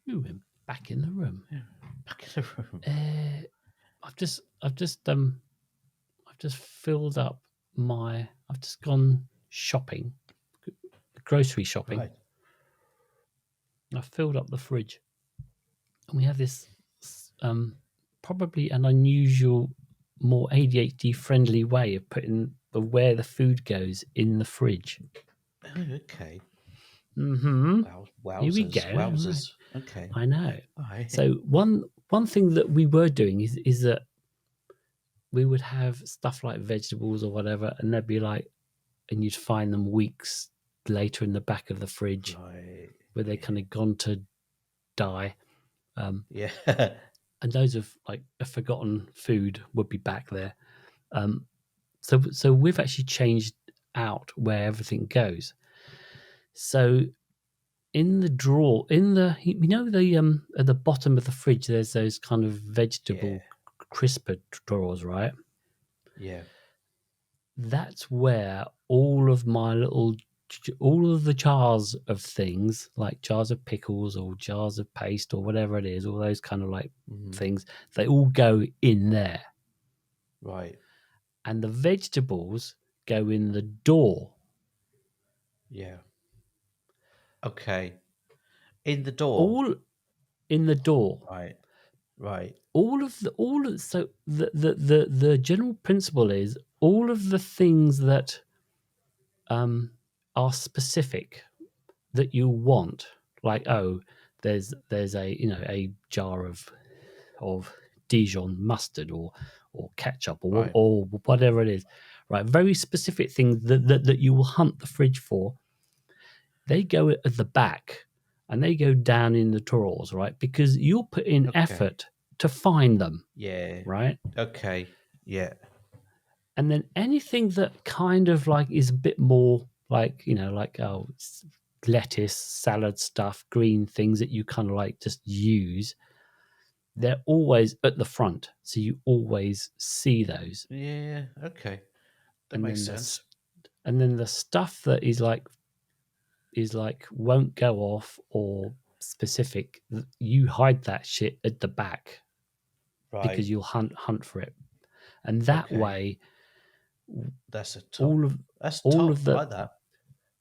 Ooh, I'm back in the room. Yeah, back in the room. I've just filled up I've just gone shopping, grocery shopping. Right. I've filled up the fridge, and we have this probably an unusual, more ADHD friendly way of putting where the food goes in the fridge. Oh, okay. Mm-hmm. Here we go. Wowzers. Okay. I know. Right. So one thing that we were doing is that we would have stuff like vegetables or whatever, and they'd be like, and you'd find them weeks later in the back of the fridge Right. where they kind of gone to die. Yeah. And those of like a forgotten food would be back there. So we've actually changed out where everything goes. So in the drawer, the at the bottom of the fridge, there's those kind of vegetable crisper drawers, right? Yeah. That's where all of the jars of things, like jars of pickles or jars of paste or whatever it is, all those kind of like things, they all go in there. Right. And the vegetables go in the door. Yeah. Okay. In the door. All in the door. Right. Right. So the general principle is all of the things that are specific that you want, like there's a jar of Dijon mustard or ketchup Right. or whatever it is, right? Very specific things that you will hunt the fridge for. They go at the back and they go down in the drawers, right? Because you'll put in effort to find them. Yeah. Right. Okay. Yeah. And then anything that kind of like is a bit more like, lettuce, salad stuff, green things that you kind of like just use, they're always at the front. So you always see those. Yeah. Okay. That And makes then sense. the stuff that is like won't go off or specific, you hide that shit at the back Right. because you'll hunt for it. And that way That's a top. all of I like that.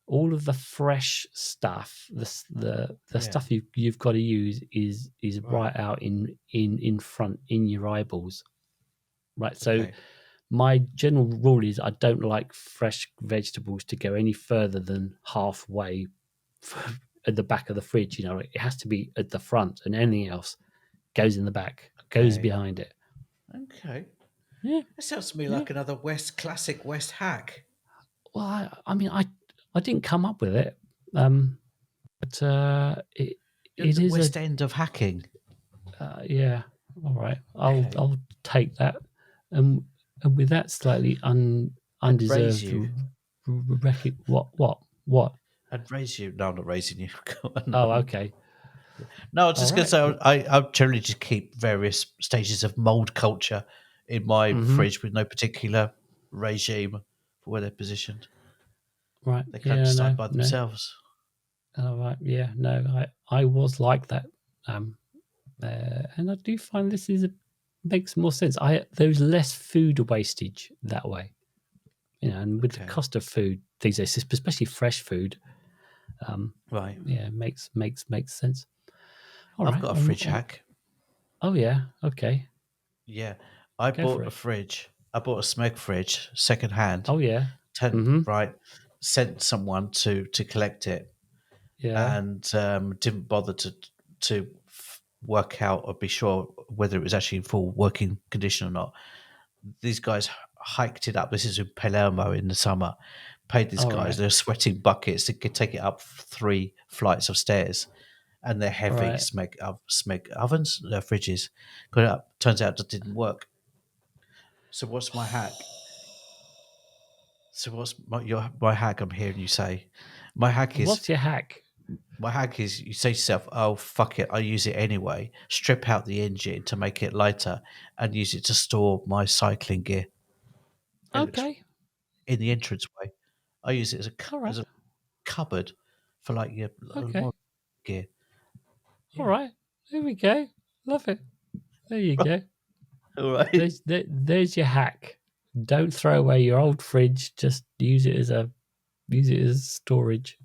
all of the fresh stuff, the stuff you've got to use is right out in front in your eyeballs, right? So my general rule is I don't like fresh vegetables to go any further than halfway at the back of the fridge. It has to be at the front, and anything else goes in the back, goes behind it. Okay. Yeah, That sounds to me like another classic West hack. Well, I mean, I didn't come up with it, but it The is West End of hacking. Yeah. All right, I'll take that, and with that slightly undeserved what? I'd raise you. No, I'm not raising you. Oh, okay. No, I was just going to say I generally just keep various stages of mold culture in my fridge with no particular regime for where they're positioned. Right. They kind of decide by No. themselves. Oh, right. Yeah. No. I was like that, and I do find this makes more sense. There's less food wastage that way, and with the cost of food these days, especially fresh food, right? Yeah, makes sense. I've got a fridge hack. Oh yeah, okay. Yeah, I bought a fridge. I bought a smoke fridge second hand. Oh yeah. Right. Sent someone to collect it. Yeah. And didn't bother to work out or be sure whether it was actually in full working condition or not. These guys hiked it up. This is in Palermo in the summer. Paid these guys. They're sweating buckets. They could take it up 3 flights of stairs, and they're heavy smeg ovens, fridges. Got it up. Turns out it didn't work. So what's my hack? So what's my hack? I'm hearing you say. My hack is. What's your hack? My hack is you say to yourself, "Oh fuck it, I use it anyway." Strip out the engine to make it lighter, and use it to store my cycling gear. Okay. In the entranceway, I use it as a cupboard for like your gear. All right. There we go. Love it. There you go. All right. There's your hack. Don't throw away your old fridge. Just use it as storage.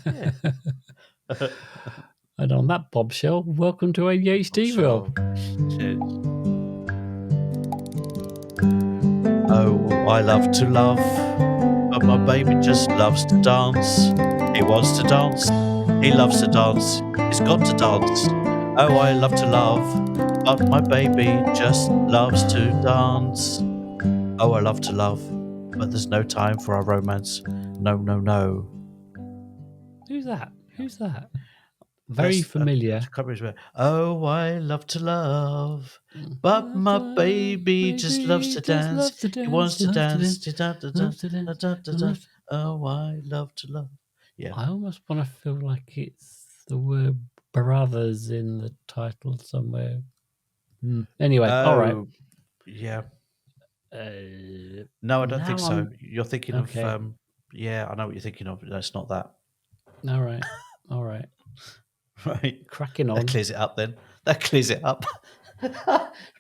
Yeah. And on that bombshell, welcome to ADHDville. Cheers. Oh, I love to love, but my baby just loves to dance. He wants to dance. He loves to dance. He's got to dance. Oh, I love to love, but my baby just loves to dance. Oh, I love to love, but there's no time for our romance. No, no, no. Who's that? Who's that? Very familiar. Oh, I love to love, but my baby just loves to dance. He wants to dance. Oh, I love to love. Yeah. I almost want to feel like it's the word brothers in the title somewhere. Anyway, all right. Yeah. No, I don't think so. You're thinking of. Yeah, I know what you're thinking of. No, it's not that. All right. All right. Right. Cracking on. That clears it up then. That clears it up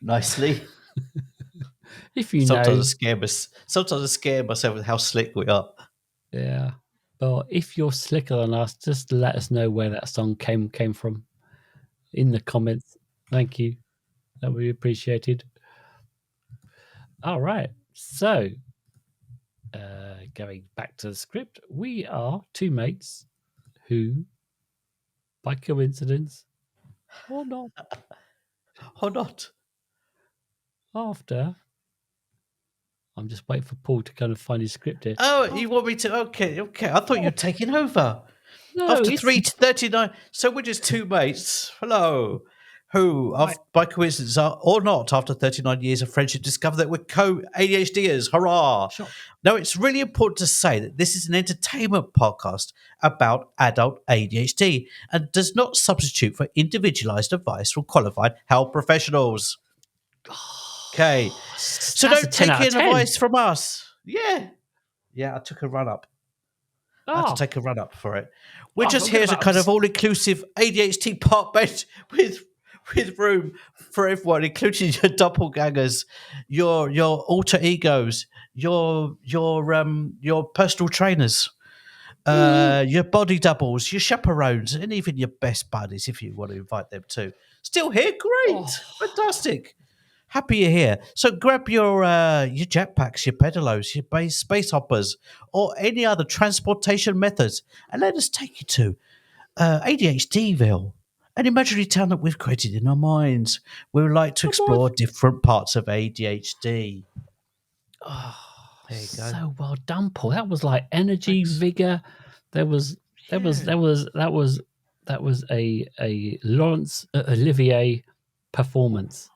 nicely. If you Sometimes know. Sometimes I scare myself with how slick we are. Yeah. Well, if you're slicker than us, just let us know where that song came from in the comments. Thank you. That would be appreciated. All right. So, going back to the script, we are two mates who, by coincidence or not, after. I'm just waiting for Paul to kind of find his script here. Oh, you want me to? Okay. I thought you'd taken over. No, After 3:39, so we're just two mates. Hello. Who, by coincidence or not, after 39 years of friendship, discovered that we're co-ADHDers. Hurrah! Sure. Now, it's really important to say that this is an entertainment podcast about adult ADHD and does not substitute for individualized advice from qualified health professionals. Okay. So don't take any advice from us. Yeah. Yeah, I took a run up. I had to take a run up for it. We're just here as a kind of all-inclusive ADHD park bench with room for everyone, including your doppelgangers, your alter egos, your personal trainers, your body doubles, your chaperones, and even your best buddies if you want to invite them too. Still here? Great. Fantastic. Happy you're here. So grab your jetpacks, your pedalos, your space hoppers, or any other transportation methods, and let us take you to ADHDville, an imaginary town that we've created in our minds. We would like to explore different parts of ADHD. Oh, there you go. So well done, Paul. That was like energy, vigor. That was a Laurence Olivier performance.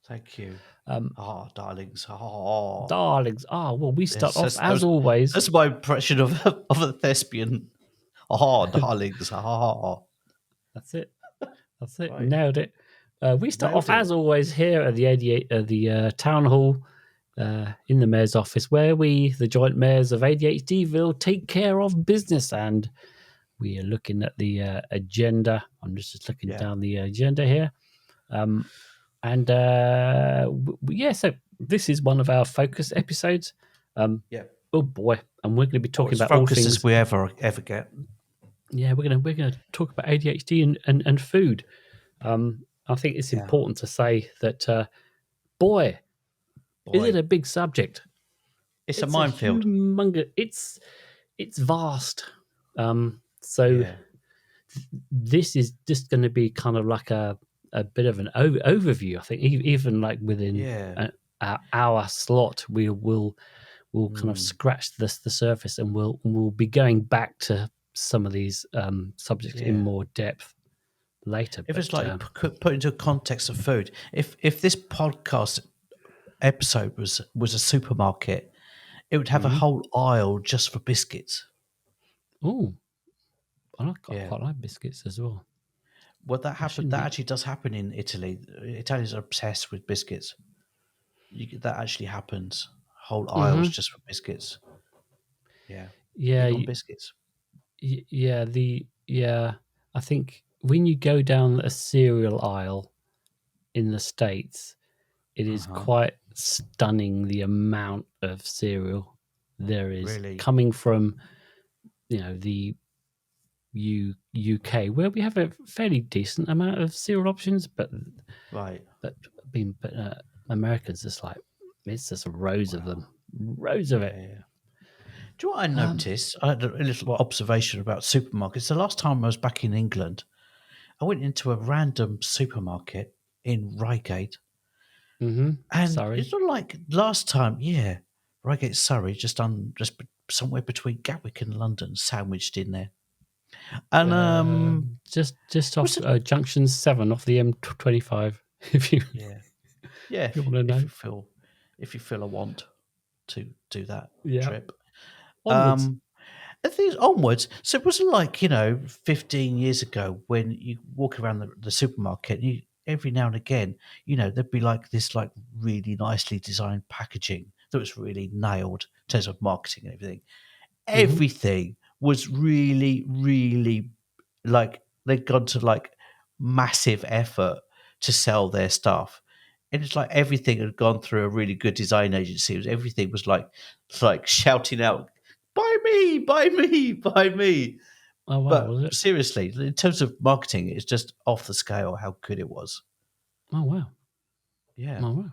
Thank you. Darlings. Darlings. Well, we start off as always. That's my impression of a thespian. Darlings. That's it. Right. Nailed it. We start off as always here at the town hall in the mayor's office, where we, the joint mayors of ADHDville, take care of business, and we are looking at the agenda. I'm just looking down the agenda here. So this is one of our focus episodes. Oh boy, and we're going to be talking about all things we ever get. Yeah, we're going to talk about ADHD and food. I think it's important to say that, boy, is it a big subject? It's a minefield. It's vast. This is just going to be kind of like a bit of an overview. I think even like within our slot, we'll kind of scratch the surface, and we'll be going back to some of these subjects in more depth later. If it's like put into context of food, if this podcast episode was a supermarket, it would have a whole aisle just for biscuits. Oh, I quite like biscuits as well. Well, that actually does happen in Italy. Italians are obsessed with biscuits. That actually happens. Whole aisles just for biscuits. Yeah. Yeah. Biscuits. I think when you go down a cereal aisle in the States, it is quite stunning the amount of cereal there is Really? coming from, the UK, where we have a fairly decent amount of cereal options, but Right. Americans just like it's just rows of them, rows of it. Yeah. Do you know what I noticed? I had a little What? observation about supermarkets. The last time I was back in England, I went into a random supermarket in Reigate, and Sorry. it's not like last time. Yeah, Reigate, Surrey, somewhere between Gatwick and London, sandwiched in there. And Just was off it? Junction 7 off the M25. If you Yeah, yeah. if you want to If know, you feel, if you feel a want to do that yeah. trip, Onwards. um, I think it's onwards. So it wasn't like 15 years ago when you walk around the supermarket. Every now and again, there'd be like this like really nicely designed packaging that was really nailed in terms of marketing and everything. Hmm. Everything was really, really like they'd gone to like massive effort to sell their stuff. And it's like everything had gone through a really good design agency. Everything was like shouting out, "Buy me, buy me, buy me!" Oh wow, But was it? seriously, in terms of marketing, it's just off the scale how good it was. Oh wow, Yeah. oh wow.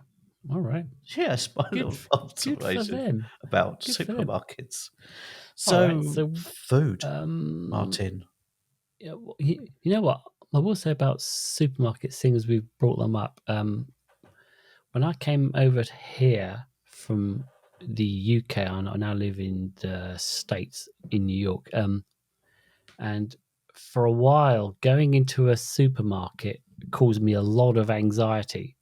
All right, Yes, my good, little good for observation them. about Good for them. supermarkets. All right, So, so food, um, Martin. yeah, you know what I will say about supermarkets, seeing as we've brought them up. When I came over here from the UK, I now live in the States in New York. And for a while, going into a supermarket caused me a lot of anxiety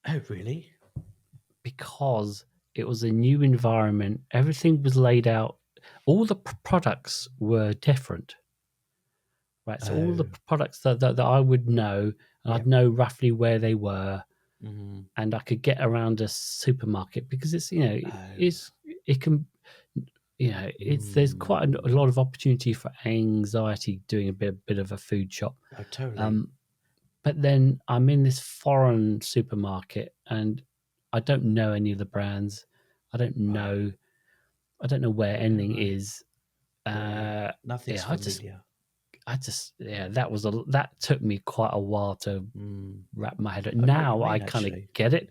Oh, really? because it was a new environment. Everything was laid out. All the products were different, right? So all the Oh, products that I would know, and I'd yep. know roughly where they were, Mm-hmm. and I could get around a supermarket because it's Oh, it can it's there's quite a lot of opportunity for anxiety doing a bit of a food shop. oh, totally. Um, but then I'm in this foreign supermarket and I don't know any of the brands. I don't Right. know. I don't know where Oh, anything right. is. Yeah. Nothing's Yeah, familiar. yeah, that took me quite a while to Mm. wrap my head. I know what you Now I mean, kind of actually. get it,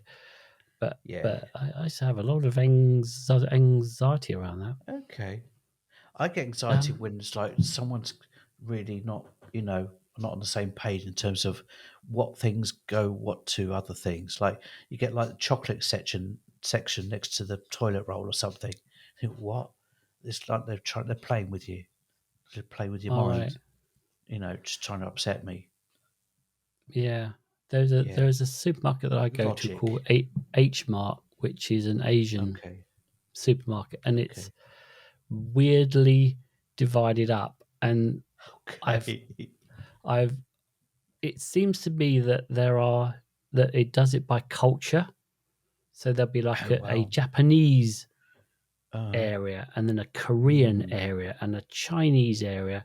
but Yeah. I used to have a lot of anxiety around that. Okay. I get anxiety Um, when it's like someone's really not on the same page in terms of what things go what to other things. Like you get like the chocolate section next to the toilet roll or something. You think, what? It's like they're playing with you. They're playing with your all right, mind, just trying to upset me. yeah. Yeah. There's a supermarket that I go to called Logic. H Mart, which is an Asian Okay. supermarket, and it's Okay. weirdly divided up. And I've Okay. I've it seems to be that that it does it by culture. So there'll be like Oh a wow. Japanese Uh area, and then a Korean mm, area, and a Chinese area,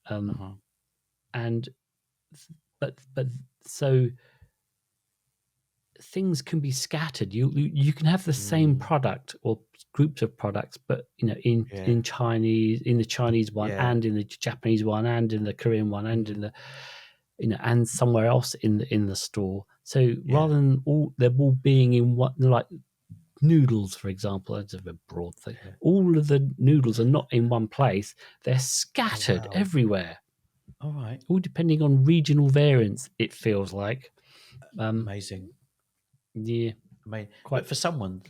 uh-huh. and but so things can be scattered. You can have the same Mm, product or groups of products, but yeah. in Chinese, in the Chinese one, Yeah. and in the Japanese one, and in the Korean one, and in Hmm. the and somewhere else in the store. So Yeah. rather than all they're all being in what, like noodles, for example, that's a bit broad thing. Yeah. All of the noodles are not in one place; they're Oh scattered wow. everywhere, All right. all depending on regional variants. It feels like, um, Amazing. yeah, I mean, quite, but for someone,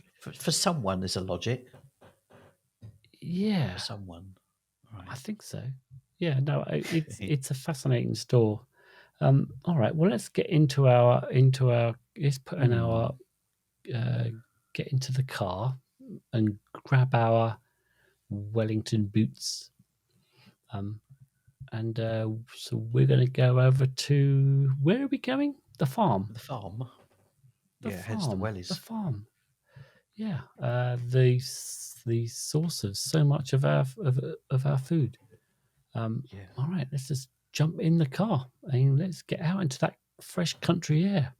there's a logic. For yeah. someone, I right? think so. Yeah, no, it's a fascinating store. All right, well, let's get into our let's put in our Hmm. uh, get into the car and grab our Wellington boots. Um, and so we're going to go over to where are we going? The farm. The farm. The Yeah. Hence the farm. The wellies. farm. Yeah. The source of so much of our food. All right, let's just jump in the car and let's get out into that fresh country air.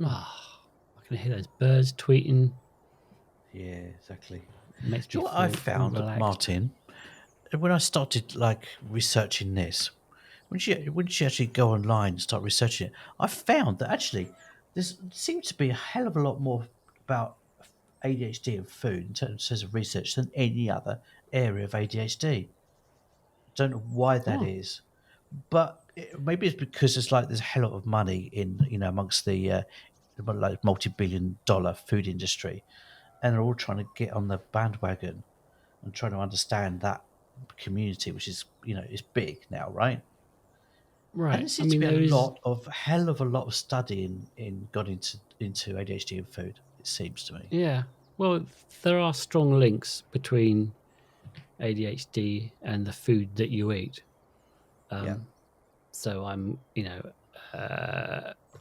I can hear those birds tweeting. Yeah, exactly. Makes Do you me know what I feel found, relaxed. Martin? When I started like researching this, when you actually go online and start researching it, I found that actually there seems to be a hell of a lot more about ADHD and food in terms of research than any other area of ADHD. Don't know why that Oh, is, but maybe it's because it's like there's a hell of money in amongst the like multi-billion-dollar food industry, and they're all trying to get on the bandwagon and trying to understand that community, which is is big now, right? And right. there I seems to mean, be a there is, lot of hell of a lot of study in got into ADHD and food. It seems to me. yeah. Well, there are strong links between ADHD and the food that you eat. Yeah, So I'm,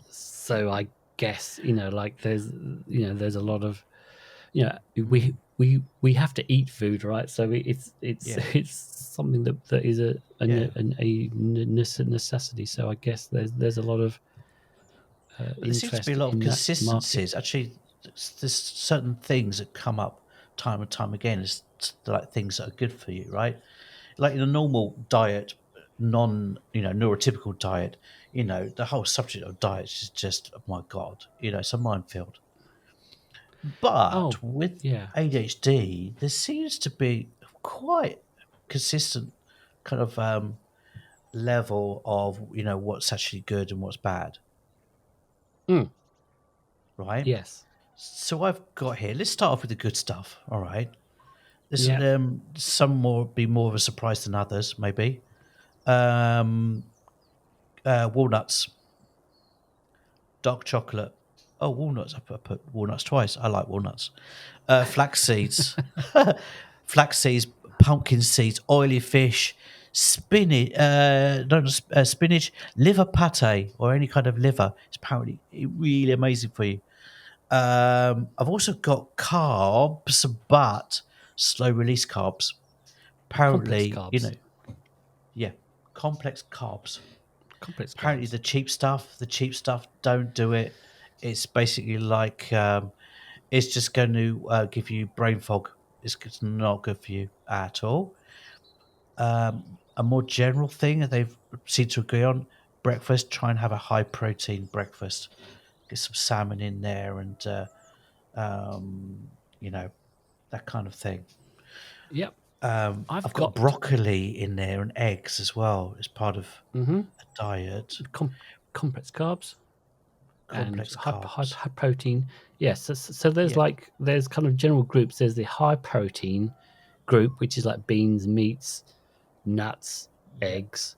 so I guess, like there's a lot of, we have to eat food, right? So it's yeah, it's something that is yeah. necessity. So I guess there's a lot of But there seems to be a interest lot of in that market. consistencies. Actually, there's certain things that come up time and time again as like things that are good for you, right? Like in a normal diet, neurotypical diet, the whole subject of diet is just, oh my God, it's a minefield. Oh, But with yeah, ADHD, there seems to be quite consistent kind of level of what's actually good and what's bad, mm, right? yes, So I've got here. Let's start off with the good stuff. All right. This yeah, some more be more of a surprise than others, maybe. Um, walnuts, dark chocolate. Oh, walnuts. I put walnuts twice. I like walnuts. Flax seeds, flax seeds, pumpkin seeds, oily fish, spinach, spinach, liver pate, or any kind of liver. It's apparently really amazing for you. I've also got carbs, but slow release carbs. complex Apparently, carbs, yeah, complex carbs. complex Apparently, carbs. the cheap stuff don't do it. It's basically like it's just going to give you brain fog. It's not good for you at all. A more general thing that they've seemed to agree on: breakfast. Try and have a high protein breakfast. Get some salmon in there, and um, you know that kind of thing. Yep, I've I've got got broccoli in there and eggs as well as part of mhm, a diet. complex carbs and Complex carbs. high protein. Yes, so there's Yeah, there's kind of general groups. There's the high protein group, which is like beans, meats, nuts, yeah. eggs.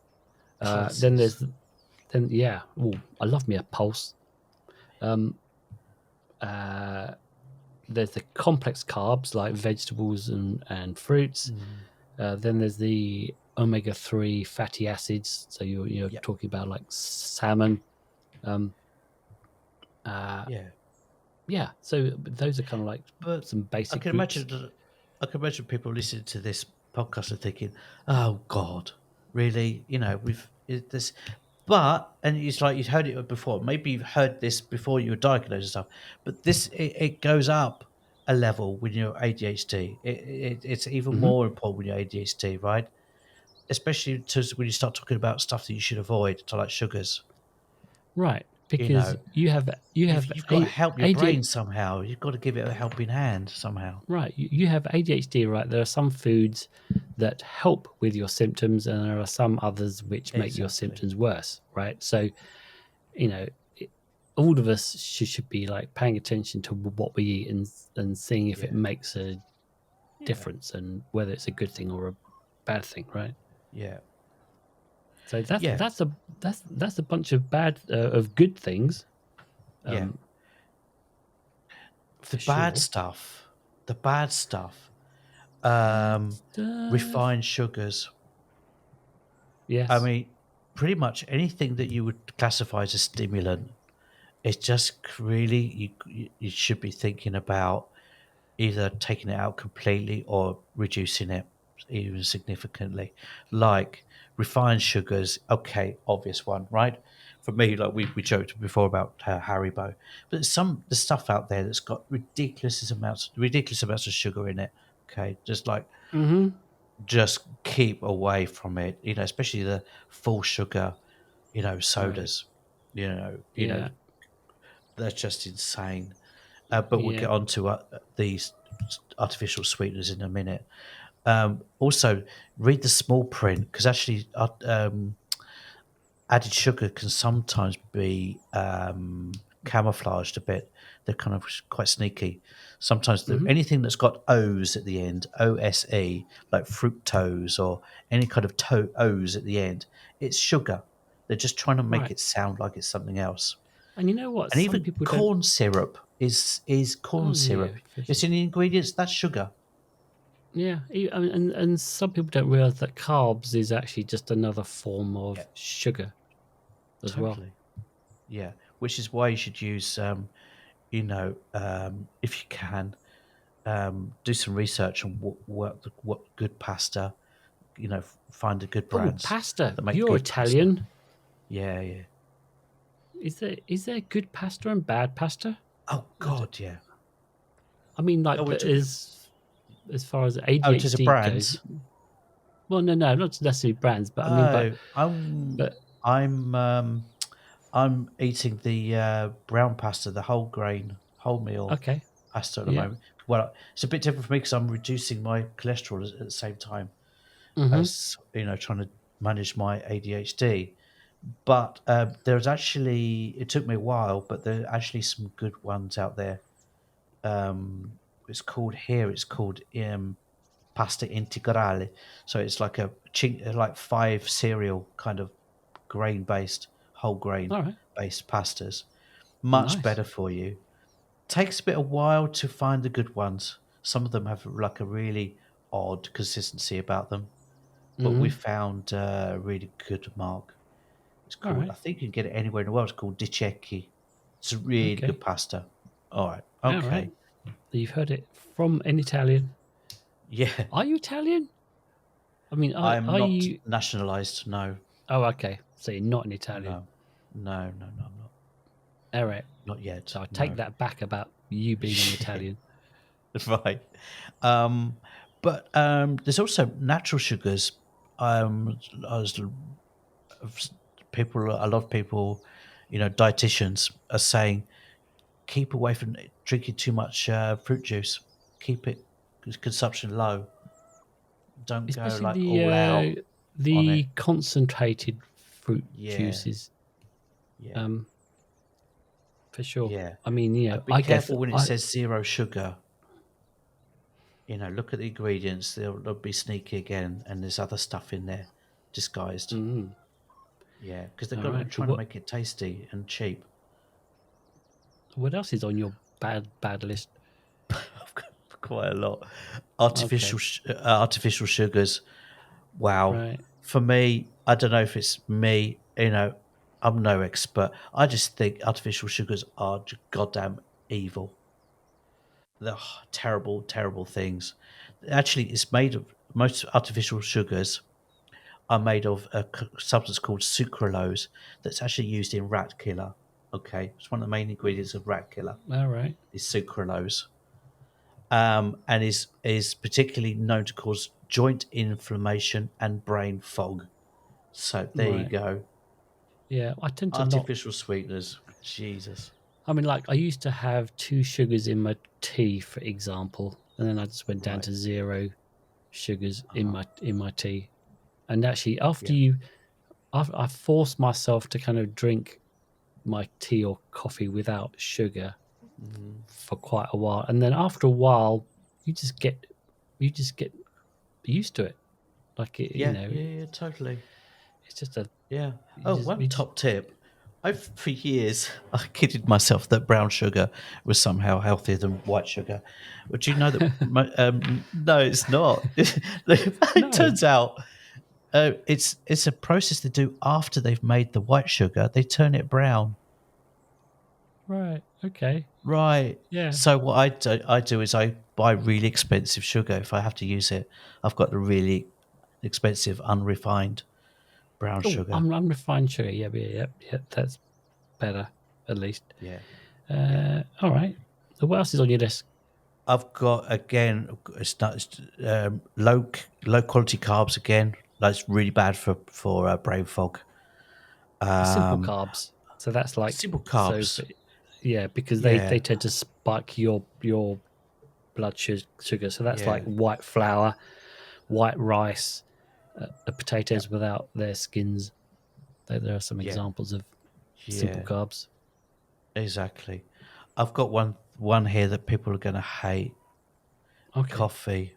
Then Pulses. yeah. Oh, I love me a pulse. Um, uh, there's the complex carbs like vegetables and fruits. Mm, Then there's the omega-3 fatty acids. So you're yeah, talking about like salmon. Um, uh, yeah. yeah. So those are kind of like But some I basic can groups. imagine I can imagine people listening to this podcast and thinking, "Oh God, really?" This. But and it's like you've heard it before. Maybe you've heard this before you were diagnosed and stuff. But it goes up a level when you're ADHD. It's even Hmm. more important when you're ADHD, right? Especially when you start talking about stuff that you should avoid, to like sugars. Right, You because know, you have you've got to help your brain ADHD. somehow. You've got to give it a helping hand somehow. Right, you have ADHD. Right, there are some foods that help with your symptoms, and there are some others which make your Exactly. symptoms worse. Right, so you know, it, all of us should be like paying attention to what we eat and seeing if it Yeah. makes a Yeah. difference and whether it's a good thing or a bad thing. Right. Yeah. So that's Yeah. that's a that's a bunch of of good things, Yeah. um, The for bad sure. stuff. The bad stuff. Bad Um, stuff. refined sugars. I Yes. mean, pretty much anything that you would classify as a stimulant. It's just really you should be thinking about either taking it out completely or reducing it even significantly. Like refined sugars, okay, obvious one, right? For me, like we joked before about Haribo, but there's stuff out there that's got ridiculous amounts of sugar in it. Okay, Mm-hmm. just keep away from it. Especially the full sugar, Right. sodas. Yeah. That's just insane. But we'll Yeah. get on to these artificial sweeteners in a minute. Also, read the small print because actually, added sugar can sometimes be camouflaged a bit. They're kind of quite sneaky. Sometimes Mm-hmm. anything that's got O's at the end, OSE, like fructose or any kind of O's at the end, it's sugar. They're just trying to make Right. it sound like it's something else. And you know what? And Some even people don't. corn syrup is corn Oh yeah. syrup. It's in the ingredients. That's sugar. Yeah. And some people don't realize that carbs is actually just another form Yeah, of sugar as well. totally. Yeah, which is why you should use, if you can, do some research on what good pasta. Find the good Oh, brands pasta. that make You're good pasta. Italian. Yeah, yeah. Is there good pasta and bad pasta? Oh God, yeah. I mean, Oh, like, we're but talking. as far as Oh, to the ADHD goes, brands. well, no, not necessarily brands, but I mean, Oh, but I'm I'm eating the brown pasta, the whole grain, wholemeal okay, pasta at the yeah, moment. Well, it's a bit different for me because I'm reducing my cholesterol at the same time mm-hmm. as trying to manage my ADHD. But it took me a while, but there are actually some good ones out there. It's called pasta integrale. So it's like like five cereal kind of grain based, whole grain All right, based pastas. Much nice, better for you. Takes a bit of while to find the good ones. Some of them have like a really odd consistency about them, but we mm-hmm. found a really good mark. It's All called, right, I think you can get it anywhere in the world. It's called Di Cecchi. It's a really okay, good pasta. All right. all right. Okay. You've heard it from an Italian. Yeah. Are you Italian? I mean, I'm are not you? nationalized. No. Oh, okay. So you're not an Italian. No. No, no, no, I'm not. All right. Not yet. So I take No. that back about you being an Italian. Right. Um, but there's also natural sugars. As a lot of people, dietitians are saying keep away from drinking too much fruit juice. Keep it consumption low. Don't go Especially like all out on the it. concentrated fruit Yeah, juices, yeah, um, for sure. yeah. I mean, Be I guess careful when it says zero sugar. Look at the ingredients. They'll be sneaky again, and there's other stuff in there disguised. mm, Yeah, because they're all right. trying to make it tasty and cheap. What else is on your bad list? I've got quite a lot. Okay, Artificial sugars. Wow. right. For me, I don't know if it's me. I'm no expert. I just think artificial sugars are goddamn evil. They're terrible, terrible things. Actually, it's made of most artificial sugars are made of a substance called sucralose that's actually used in rat killer. Okay, it's one of the main ingredients of rat killer All right. is sucralose, and is particularly known to cause joint inflammation and brain fog. So there you Right. go. Yeah, I tend to not. Artificial sweeteners. Jesus. I mean, like, I used to have 2 sugars in my tea, for example, and then I just went down Right. to 0 sugars in Uh-huh. my tea. And actually, Yeah. I forced myself to kind of drink my tea or coffee without sugar Mhm. for quite a while, and then after a while, you just get you just get used to it. Like Yeah. Yeah. Yeah. Totally. it's just a Yeah. you Oh, just one you just top tip. I've for years I kidded myself that brown sugar was somehow healthier than white sugar. But do you know that? No, it's not. It no turns out It's a process they do after they've made the white sugar. They turn it brown. Right. Okay. Right. Yeah. So what I do is I buy really expensive sugar if I have to use it. I've got the really expensive unrefined brown Oh, sugar. unrefined sugar. Yeah, yeah, yeah. That's better, at least. Yeah. Yeah. All right. So what else is on your desk? I've got again. It's not low quality carbs again. That's really bad for brain fog. Simple Um, carbs. So that's like Simple so. carbs. Yeah, because they Yeah. tend to spike your blood sugar. So that's like Yeah. white flour, white rice, Yep. potatoes without their skins. There are some Yeah. examples of simple Yeah. carbs. Exactly. I've got one here that people are going to hate. Okay. Coffee.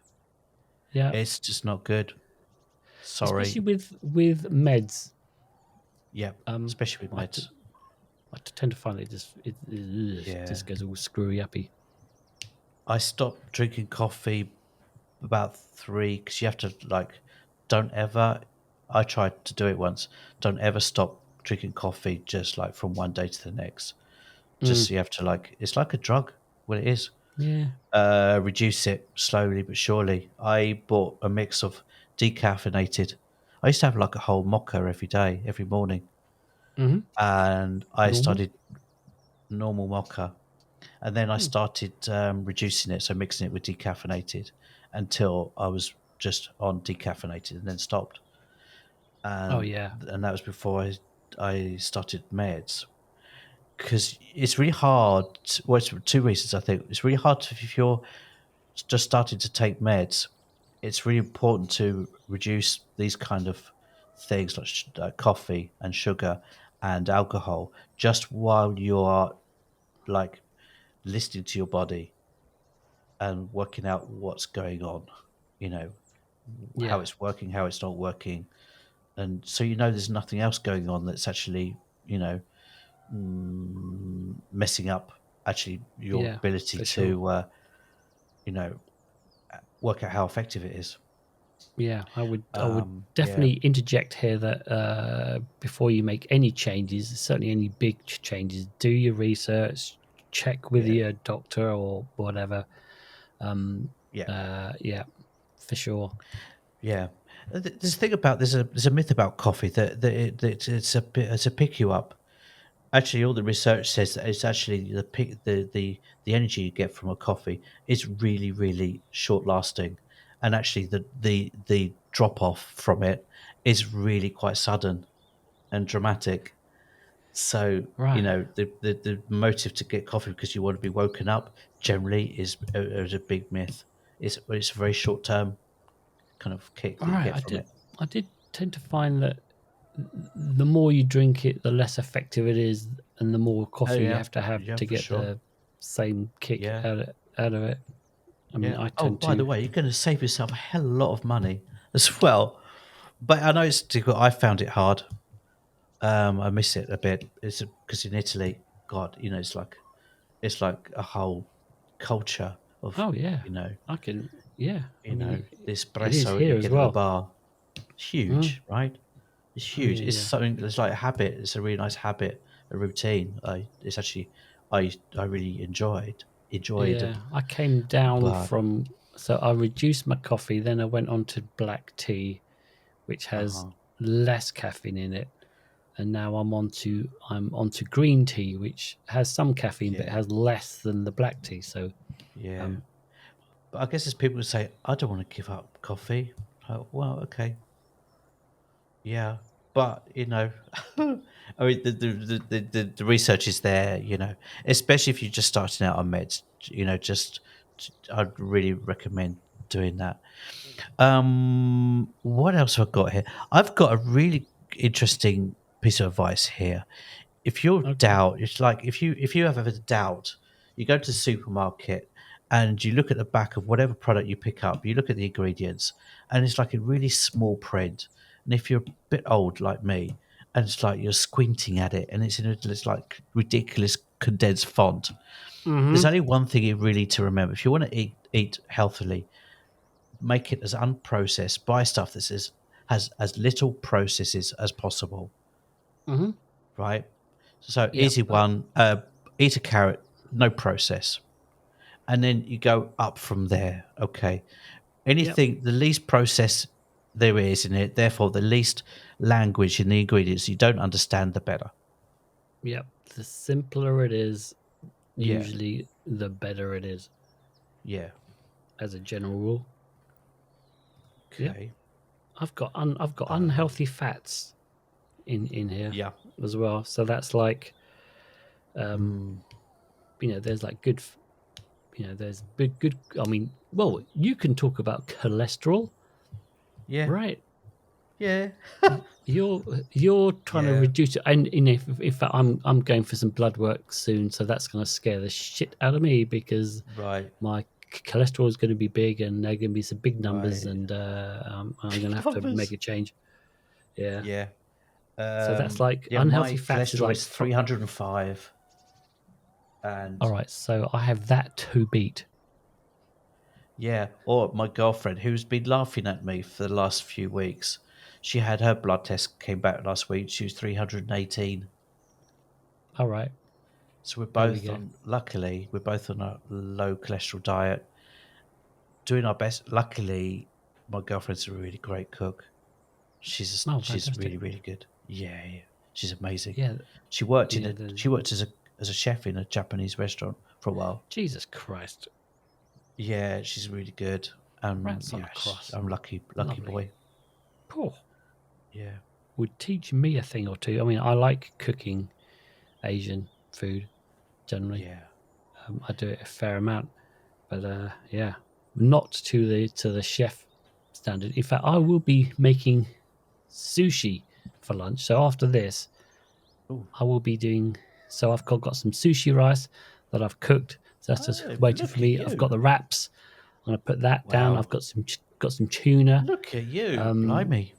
Yeah. It's just not good. Especially Sorry. with meds. Yep. Um, Especially with I, t- meds. I tend to find it Yeah. just goes all screwy uppy. I stopped drinking coffee about three because you have to like, don't ever. I tried to do it once. Don't ever stop drinking coffee just like from one day to the next. Mm, Just you have to like, it's like a drug. What it is. yeah. Reduce it slowly but surely. I bought a mix of decaffeinated. I used to have like a whole mocha every day, every morning, Hmm. and I Normal. started normal mocha, and then I Hmm. started reducing it, so mixing it with decaffeinated, until I was just on decaffeinated, and then stopped. Oh And yeah. and that was before I started meds because it's really hard. Well, it's for two reasons. I think it's really hard if you're just starting to take meds. It's really important to reduce these kind of things like coffee and sugar and alcohol just while you are like listening to your body and working out what's going on, you know, how Yeah. it's working, how it's not working. And so, you know, there's nothing else going on that's actually, you know, messing up actually your Yeah. ability For sure. to, you know, work out how effective it is. Yeah, I would Yeah, definitely interject here that before you make any changes, certainly any big changes, do your research, check with yeah, your doctor or whatever. Um, yeah. yeah, for sure. Yeah, there's a thing about there's a myth about coffee that it's a pick you up. Actually, all the research says that it's actually the energy you get from a coffee is really really short lasting, and actually the drop off from it is really quite sudden and dramatic. So you Right. know the motive to get coffee because you want to be woken up generally is a big myth. It's a very short term kind of kick All that you right. get from it. I did tend to find that the more you drink it, the less effective it is, and the more Oh coffee you yeah, have yeah, to for get sure. the same kick Yeah, out of it. I mean, yeah. I Oh, tend by the to. way, you're going to save yourself a hell of a lot of money as well. But I know it's difficult. I found it hard. I miss it a bit. It's because in Italy, God, you know, it's like a whole culture of Oh yeah, you know, I can. Yeah, I mean, the it is espresso that here you as get at the well. bar. It's Mm. huge, right? It's Oh huge. yeah, It's yeah. something that's like a habit. It's a really nice habit, a routine. It's actually I really enjoyed, Yeah, I came down but from so I reduced my coffee, then I went on to black tea, which has uh-huh, less caffeine in it, and now I'm onto green tea, which has some caffeine but it yeah, has less than the black tea. So yeah. um, But I guess there's people who say, I don't want to give up coffee. Well, okay, yeah. But, you know, I mean, the research is there, you know, especially if you're just starting out on meds, you know, I'd really recommend doing that. What else have I got here? I've got a really interesting piece of advice here. If you're okay. doubt, it's like if you have ever doubt, you go to the supermarket and you look at the back of whatever product you pick up, you look at the ingredients, and it's like a really small print. And if you're a bit old like me, and it's like you're squinting at it, and it's in this like ridiculous condensed font. There's Hmm. only one thing you really need to remember: if you want to eat healthily, make it as unprocessed. Buy stuff that says has as little processes as possible, Mm-hmm. right? So Yeah. easy one, eat a carrot, no process. And then you go up from there. Okay. Yep. Anything, the least process there is in it, therefore the least language in the ingredients you don't understand, the better. Yep. The simpler it is, Yeah. usually the better it is, Yeah. as a general rule. Yep. Okay. I've got unhealthy fats in here Yeah. as well. So that's like, Mm, there's like good, there's good. I mean, well, you can talk about cholesterol, yeah. right? Yeah. You're trying to Yeah. reduce it, and in fact, I'm going for some blood work soon, so that's going to scare the shit out of me because Right. my cholesterol is going to be big, and they're going to be some big numbers, Right. and I'm going to Big have to make numbers. a change. Yeah. Yeah. So that's like Yeah. unhealthy My fats is cholesterol like, is 305. all And right, so I have that to beat. yeah, or my girlfriend, who's been laughing at me for the last few weeks, she had her blood test came back last week. She was 318. All right, So we're there we both go. on, luckily, we're both on a low cholesterol diet, doing our best. Luckily, my girlfriend's a really great cook. Oh, She's fantastic. really, really good. Yeah, yeah. She's amazing. Yeah, yeah. She worked as a chef in a Japanese restaurant for a while. Jesus Christ, Yeah, she's really good. rats on Yeah, a cross. I'm lucky Lovely. boy. Cool. Yeah. Would teach me a thing or two. I mean, I like cooking Asian food generally. Yeah. I do it a fair amount, but yeah, not to the chef standard. In fact, I will be making sushi for lunch. So after this, Ooh. I will be doing. So I've got some sushi rice that I've cooked. So that's just Oh, waiting for look at me. I've got you. the wraps. I'm gonna put that down. I've Wow. got some tuna, Look at you. um, Blimey.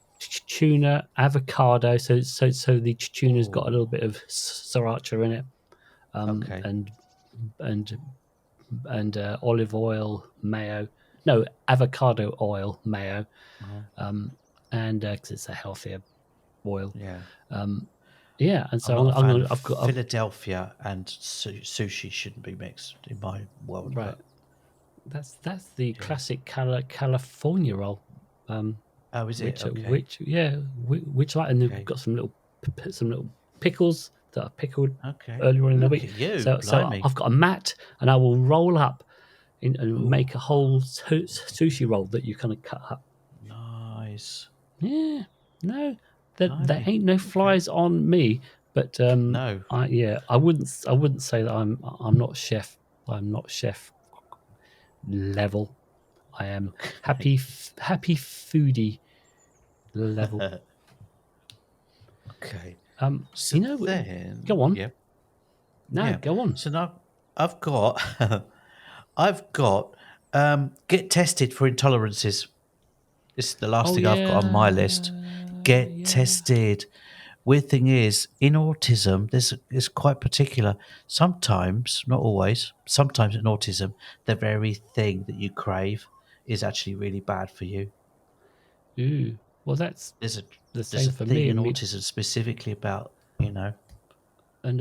tuna, avocado. So the tuna's got a little Oh, bit of sriracha in it, okay. and and olive oil, mayo. No, avocado oil, mayo, Uh-huh. and because it's a healthier oil. Yeah. Yeah, and I'm so not a fan of I've got Philadelphia and sushi shouldn't be mixed in my world, right. but That's the yeah. classic California roll. Oh, is it? Okay. Which like, and they've Okay. got some little pickles that are pickled Okay. earlier on in the Look week. at you. So Blimey. I've got a mat, and I will roll up and Ooh, make a whole sushi roll that you kind of cut up. nice. Yeah, no, there Blimey. ain't no Okay. flies on me. But No. I wouldn't say that I'm not chef. I'm not chef level. I am Okay. happy foodie level. Okay. So You know, then, go on. yeah. No, Yeah. go on. So now I've got, I've got, get tested for intolerances. This is the last Oh thing I've got on my list. Get yeah. tested. Weird thing is, in autism, it's quite particular. Sometimes, not always, sometimes in autism, the very thing that you crave is actually really bad for you. Ooh, well, that's There's a the there's same a for thing me in and me autism specifically about, and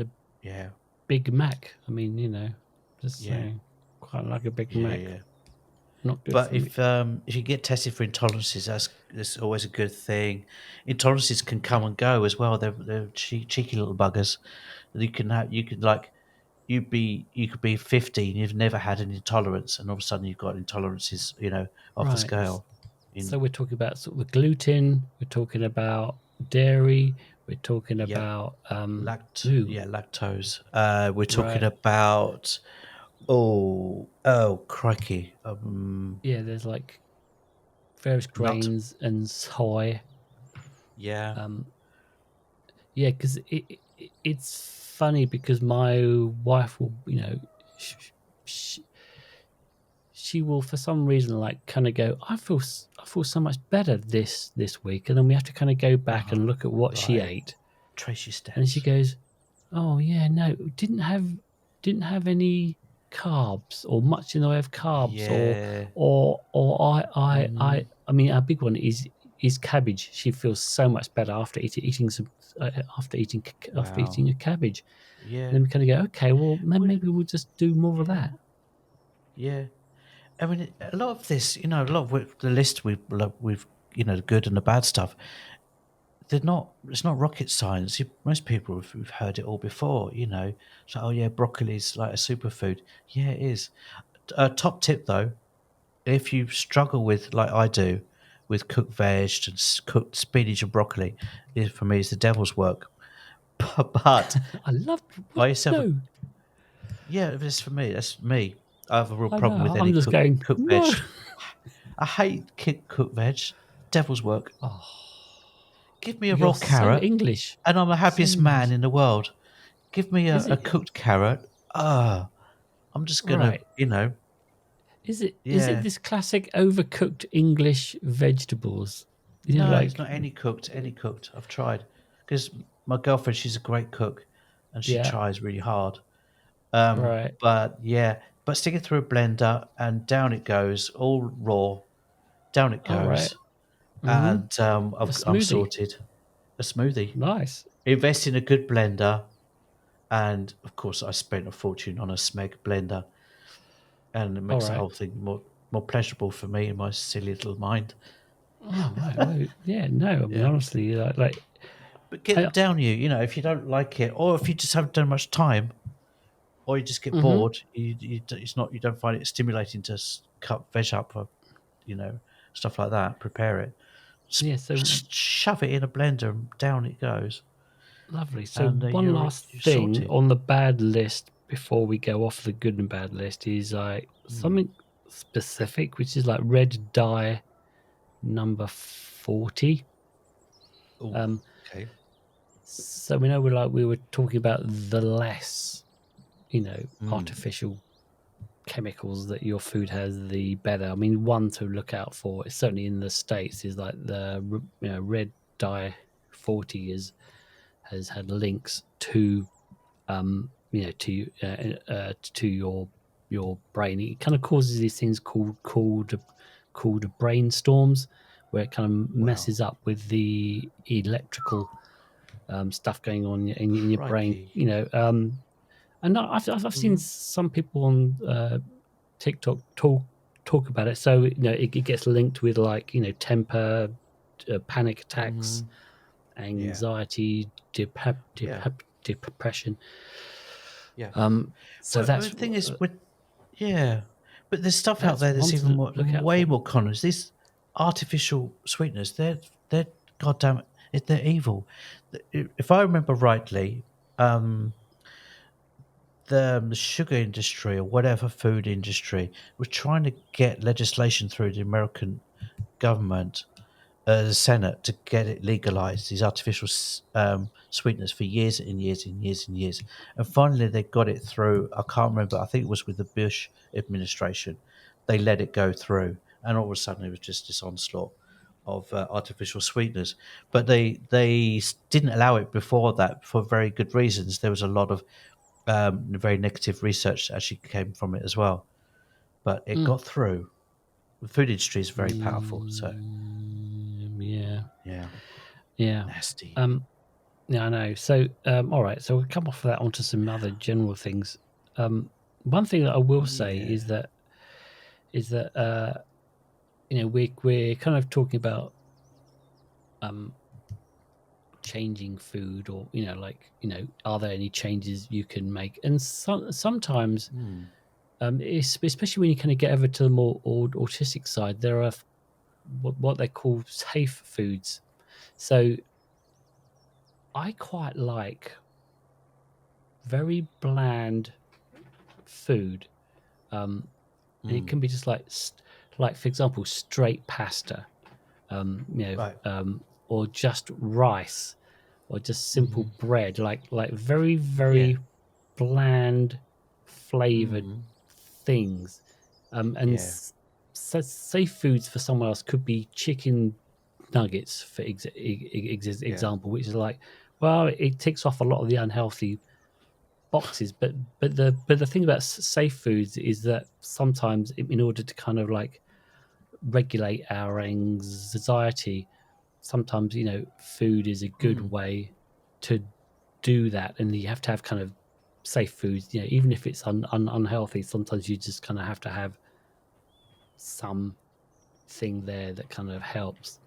a yeah, Big Mac. I mean, just yeah, saying, quite like a Big yeah, Mac. yeah. Not good But for me. if you get tested for intolerances, that's always a good thing. Intolerances can come and go as well. They're cheeky little buggers. You could like you could be 50 and you've never had an intolerance, and all of a sudden you've got intolerances, off the Right. scale. So In we're talking about sort of the gluten. We're talking about dairy. We're talking Yep, about ooh, lactose. We're talking right. about oh crikey. Yeah, there's like various Nut. grains and soy. Yeah. Um, yeah, because it's funny because my wife will, sh- sh- she will for some reason like kind of go, I feel so much better this week, and then we have to kind of go back and Uh-huh. look at what she Right. ate, Trace your and she steps. goes, oh yeah, no, didn't have any carbs or much in the way of carbs, Yeah. or Mm, I mean, our big one is. is cabbage. She feels so much better after eating some after eating a cabbage. Yeah. And then we kind of go, okay, well, maybe we'll just do more of that. Yeah. I mean, a lot of this, a lot of the list we've, the good and the bad stuff, it's not rocket science. Most people have heard it all before, So, oh yeah, broccoli's like a superfood. Yeah, it is. Top tip though, if you struggle with, like I do, with cooked veg and cooked spinach and broccoli, for me, it's the devil's work. But I love what? buy yourself No, yeah, it's for me. That's me. I have a real I problem with know. any I'm just going, cooked veg. no. I hate cooked veg. Devil's work. Oh, Give me a you're raw so carrot, English. and I'm the So happiest man English. in the world. Give me Is a it cooked carrot. I'm just gonna, right? Is it yeah. this classic overcooked English vegetables? No, it's Like, not any cooked. Any cooked. I've tried because my girlfriend, she's a great cook, and she yeah, tries really hard. right. But yeah, but stick it through a blender and down it goes, all raw. Down it All right. goes, Mm-hmm. and A I'm smoothie. sorted. A smoothie. Nice. Invest in a good blender, and of course, I spent a fortune on a Smeg blender, and it All makes the right. whole thing more pleasurable for me in my silly little mind. Oh, right. Well, yeah. No, I mean, Yeah, honestly, but get them I, down you. If you don't like it, or if you just haven't done much time, or you just get mm-hmm. bored, you don't find it stimulating to cut veg up, or stuff like that. Prepare it, Yeah. So shove it in a blender, and down it goes, lovely. So and one last you're thing sorted. on the bad list before we go off the good and bad list is like Hmm. something specific, which is like red dye number 40. Oh, okay. So we know we were talking about the less, Mm. artificial chemicals that your food has, the better. I mean, one to look out for, certainly in the States, is like the red dye 40 has had links to to your brain. It kind of causes these things called brainstorms, where it kind of Wow. messes up with the electrical stuff going on in your brain. Crikey. And I've seen Mm. some people on TikTok talk about it. So it gets linked with like temper, panic attacks, Mm. Yeah. anxiety, Yeah. depression. Yeah. So Well, the that's thing is, yeah, but there's stuff out that's there one that's even to look out way for. more common. These artificial sweeteners, they're goddamn, they're evil. If I remember rightly, um, the sugar industry or whatever food industry was trying to get legislation through the American government, the Senate, to get it legalized, these artificial sweeteners, for years and years and years and years. And finally, they got it through. I can't remember. I think it was with the Bush administration. They let it go through. And all of a sudden, it was just this onslaught of artificial sweeteners. But they didn't allow it before that for very good reasons. There was a lot of very negative research that actually came from it as well. But it Mm. got through. The food industry is very powerful. So, Yeah, yeah, yeah. nasty. Yeah, I know. So, all right. So we'll come off of that onto some other general things. One thing that I will say Yeah. is that we're kind of talking about changing food, or are there any changes you can make? And sometimes, Mm. especially when you kind of get over to the more autistic side, there are what they call safe foods. So I quite like very bland food. And it Mm. can be just like for example, straight pasta, Right. or just rice, or just simple Hmm. bread, like very Yeah. very bland flavored Mm. things. And Yeah. safe foods for someone else could be chicken nuggets, for Yeah. example, which is like, well, it ticks off a lot of the unhealthy boxes, but the thing about safe foods is that sometimes in order to kind of like regulate our anxiety, sometimes food is a good way to do that, and you have to have kind of safe foods. Even if it's unhealthy, sometimes you just kind of have to have something there that kind of helps.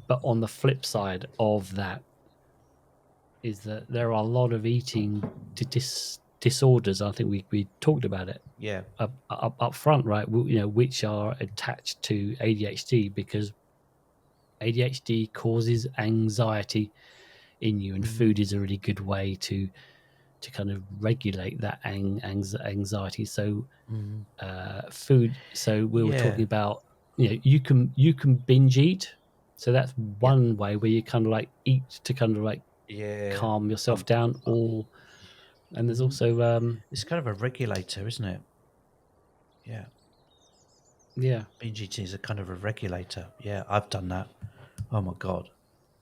But on the flip side of that is that there are a lot of eating disorders. I think we talked about it. Yeah. Up front, right? Which are attached to ADHD, because ADHD causes anxiety in you, and food is a really good way to kind of regulate that anxiety. So food. So we were talking about you can binge eat. So that's one way where you kind of like eat to kind of like calm yourself down. And there's also it's kind of a regulator, isn't it? Yeah. Binge eating is a kind of a regulator. Yeah, I've done that. Oh my god.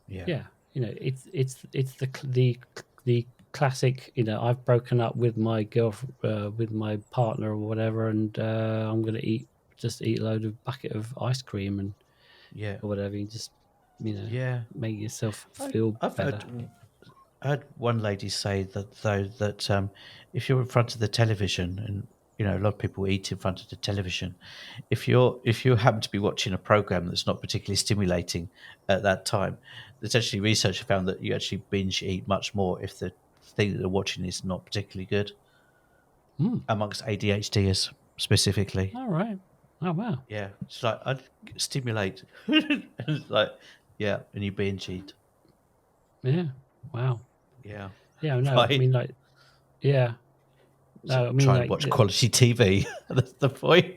Yeah. It's the classic. I've broken up with my with my partner or whatever, and I'm gonna just eat a load of bucket of ice cream and or whatever. You just make yourself feel better. I heard one lady say that if you're in front of the television, and a lot of people eat in front of the television, if you happen to be watching a program that's not particularly stimulating at that time, there's actually research found that you actually binge eat much more if the thing that they're watching is not particularly good, amongst ADHDers specifically. All right. Oh wow. Yeah, it's like I'd stimulate, and it's like and you binge eat. Yeah. Wow. Yeah. Yeah. No. Right. I mean, like, yeah. No. So I mean, try like, and watch quality TV. That's the point.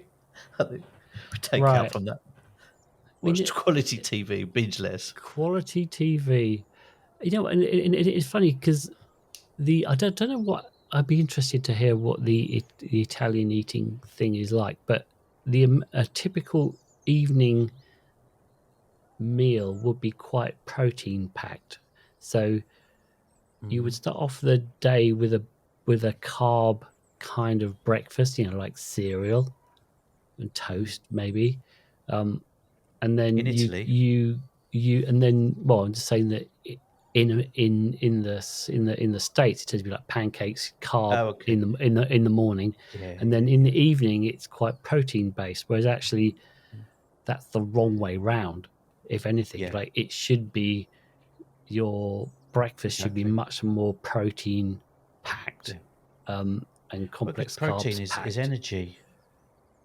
I think we take out from that. Watch quality TV, binge less. Quality TV. And it's funny because I don't know what. I'd be interested to hear what the Italian eating thing is like, but a typical evening meal would be quite protein packed. So you would start off the day with a carb kind of breakfast, like cereal and toast maybe, and then In Italy? you and then, well, I'm just saying that in the States it tends to be like pancakes, carb in the morning, and then in the evening it's quite protein based, whereas actually that's the wrong way round. If anything, like, it should be, your breakfast should be much more protein packed, and complex protein carbs packed. is energy.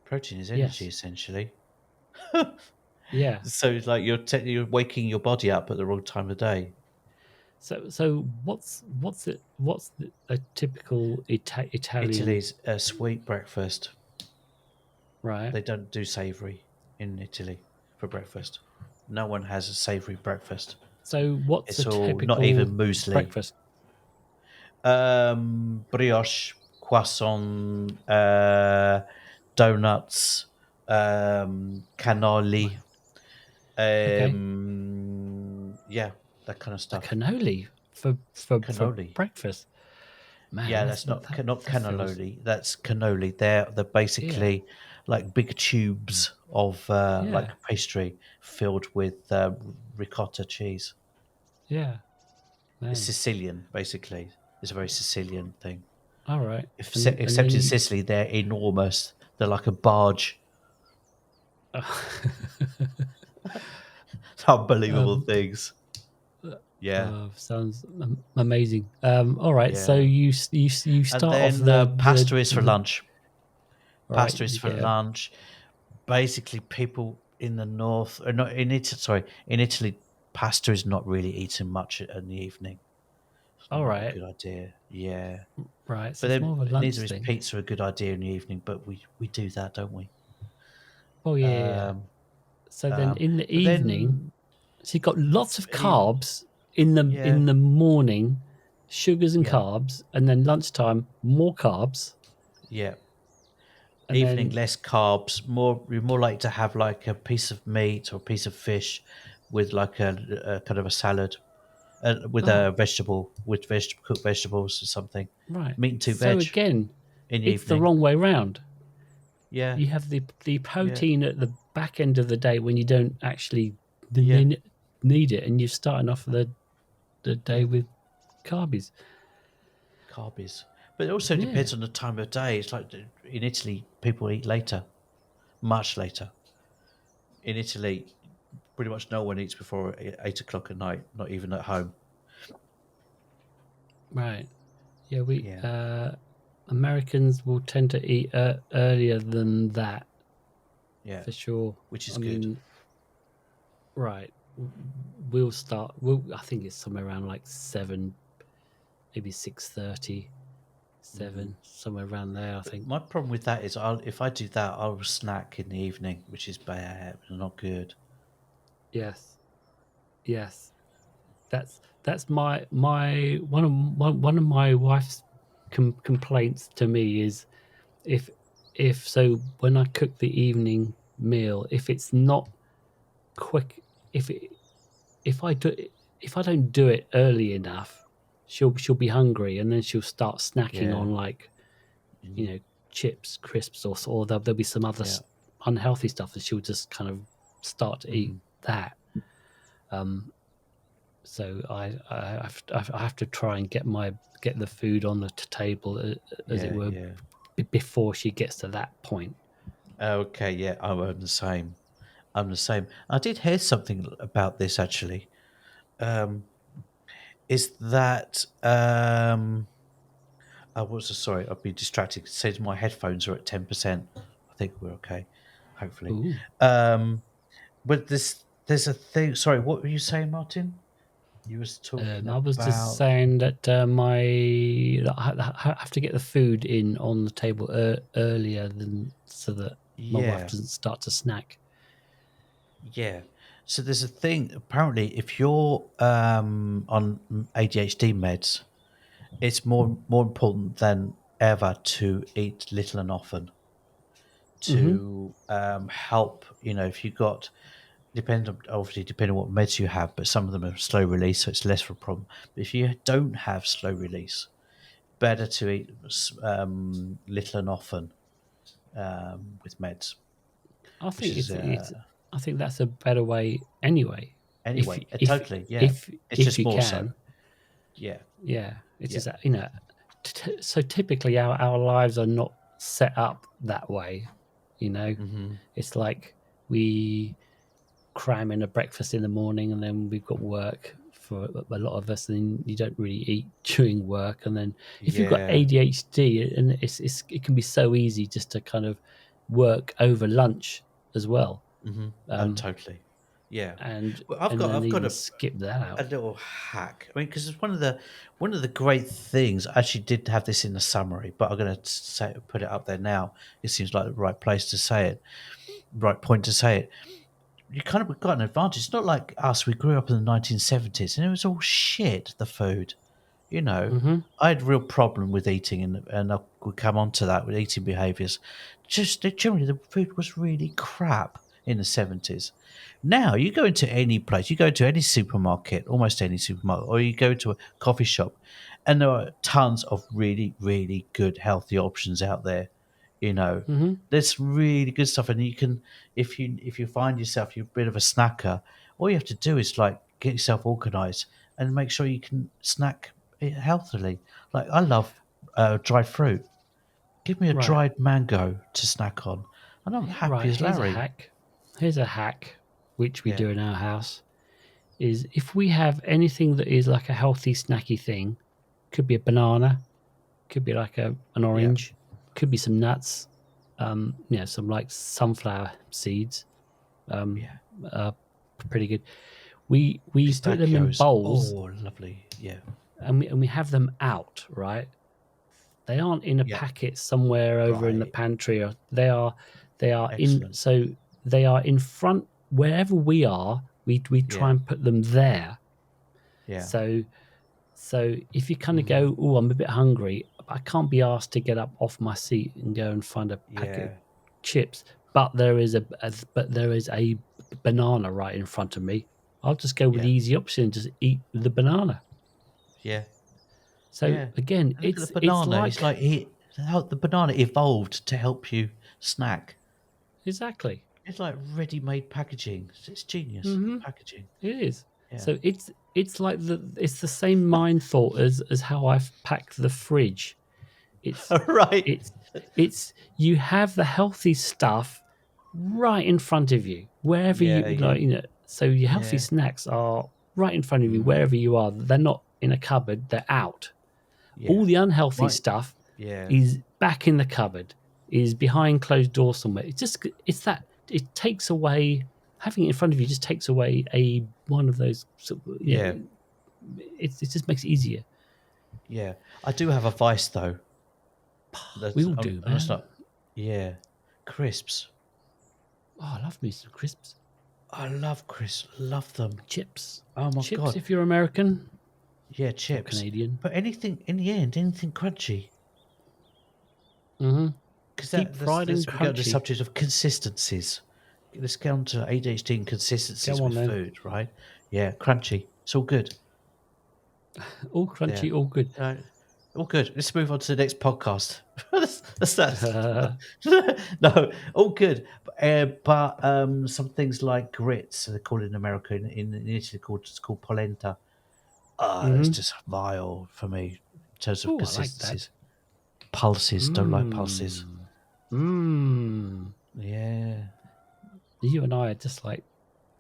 Protein is energy, essentially. Yeah. So it's like you're waking your body up at the wrong time of day. So what's a typical Italian? Italy's a sweet breakfast. Right. They don't do savoury in Italy for breakfast. No one has a savoury breakfast. So what's it's a all typical not even muesli breakfast? Brioche, croissant, donuts, cannoli. That kind of stuff. A cannoli for breakfast. Man, that's not cannelloni. That's cannoli. They're basically like big tubes of like pastry filled with ricotta cheese. Yeah, man. It's Sicilian, basically. It's a very Sicilian thing. All right. Except in Sicily, they're enormous. They're like a barge. Unbelievable things. Yeah, sounds amazing. All right, so you start and off then pasta is for lunch. Right, pasta is for lunch. Basically, people in the north, or not in Italy. Sorry, in Italy, pasta is not really eaten much in the evening. All right, a good idea. Yeah, right. So but then neither is pizza a good idea in the evening. But we do that, don't we? Oh yeah. So then in the evening, so you've got lots of carbs in the morning, sugars and carbs, and then lunchtime more carbs. Yeah. And evening less carbs, you're more likely to have like a piece of meat or a piece of fish with like a kind of a salad with a vegetable, with cooked vegetables or something. Right. Meat and two so veg. Again, in the it's evening. the wrong way round. Yeah. You have the protein at the back end of the day when you don't actually need need it, and you're starting off the day with carbies. But it also Yeah, depends on the time of day. It's like in Italy, people eat later, much later. In Italy, pretty much no one eats before 8 o'clock at night, not even at home. right. Yeah, we Yeah, Americans will tend to eat earlier than that yeah, for sure. which is I good. mean, right. We'll start. I think it's somewhere around like 7, maybe 6:30, 7, somewhere around there. I think. My problem with that is, if I do that, I will snack in the evening, which is bad, not good. Yes, yes. That's my one of my wife's complaints to me is if so when I cook the evening meal, if it's not quick, if it, if I do if I don't do it early enough, she'll be hungry, and then she'll start snacking Yeah, on, like, you mm, know, chips, crisps, or there'll be some other yeah, unhealthy stuff that she'll just kind of start to eat hmm that. Um, so I have to try and get the food on the table, as it yeah, were, yeah. before she gets to that point. Okay, yeah, I'm the same. I'm the same. I did hear something about this actually. Um, is that I was sorry, I've been distracted. It says my headphones are at 10%. I think we're okay, hopefully. Ooh. Um, but there's a thing. Sorry, what were you saying, Martin? You was talking I was just about saying that I have to get the food in on the table earlier than so that my wife yeah, doesn't start to snack. yeah. So there's a thing. Apparently, if you're on ADHD meds, it's more important than ever to eat little and often Hmm. to help. If you got obviously depending on what meds you have, but some of them are slow release, so it's less of a problem. But if you don't have slow release, better to eat little and often with meds, I which think is it's I think that's a better way anyway. If anyway, if totally, yeah. if It's if just you more so, can, yeah, yeah, it's yeah, just that, so typically our lives are not set up that way. hmm It's like we cram in a breakfast in the morning, and then we've got work for a lot of us, and you don't really eat during work. And then if you've got yeah, ADHD, and it can be so easy just to kind of work over lunch as well, and totally, yeah. and Well, I've got then I've got even skip that a out. little hack. I mean, because it's one of the great things. I actually did have this in the summary, but I'm going to say put it up there now. It seems like the right place to say it, right point to say it. You kind of got an advantage. It's not like us. We grew up in the 1970s, and it was all shit. The food, you know. Hmm. I had a real problem with eating, and I would come on to that with eating behaviours. Just generally, the food was really crap in the 70s. Now, you go into any place, you go to any supermarket, almost any supermarket, or you go to a coffee shop, and there are tons of really, really good, healthy options out there. You know, Hmm. there's really good stuff, and you can, if you find yourself you're a bit of a snacker, all you have to do is like get yourself organised and make sure you can snack healthily. Like I love dried fruit. Give me a Right, dried mango to snack on, and I'm happy right. as Larry. Here's a hack, which we Yeah, do in our house. Is if we have anything that is like a healthy snacky thing, could be a banana, could be like an yeah, orange, could be some nuts, some like sunflower seeds, um, yeah. uh, pretty good. We put them in Pistachios. bowls, Oh, lovely. Yeah, and we have them out, right? They aren't in a yeah. packet somewhere over in the Right. pantry, or they are in Excellent. so they are in front wherever we are. We try Yeah, and put them there. yeah. So if you kind of hmm go, oh, I'm a bit hungry, I can't be asked to get up off my seat and go and find a packet of Yeah, chips, but there is a banana right in front of me. I'll just go with yeah, the easy option and just eat the banana. yeah, So yeah. again, And look at the it's banana. It's like like how the banana evolved to help you snack. exactly. It's like ready-made packaging. It's genius Hmm. packaging. It is. So it's like it's the same mind thought as how I've packed the fridge. It's Right. it's you have the healthy stuff right in front of you wherever Yeah, you like, so your healthy yeah. snacks are right in front of you wherever you are. They're not in a cupboard, they're out. Yeah. All the unhealthy Right. stuff Yeah. is back in the cupboard, is behind closed doors somewhere. It's that it takes away, having it in front of you just takes away one of those Yeah. it just makes it easier. Yeah. I do have a vice though. We all do, That's man. not. Yeah. Crisps. Oh, I love me some crisps. I love crisps. Love them. Chips. Oh my Chips god. if you're American Yeah, or chips. Canadian. But anything in the end, anything crunchy. Mm-hmm. Because Deep fried and we go to the crunchy. subject of consistencies. Let's get on to ADHD and consistencies Go on with then. food, right? Yeah, crunchy. It's all good. All Yeah. crunchy, all good. All good. Let's move on to the next podcast. No, all good. But some things like grits, they're called in America, in Italy, it's called polenta. It's Mm-hmm. just vile for me in terms of Oh, I like that. consistencies. Pulses, don't like pulses. Mmm. Mmm. Yeah, You and I are just like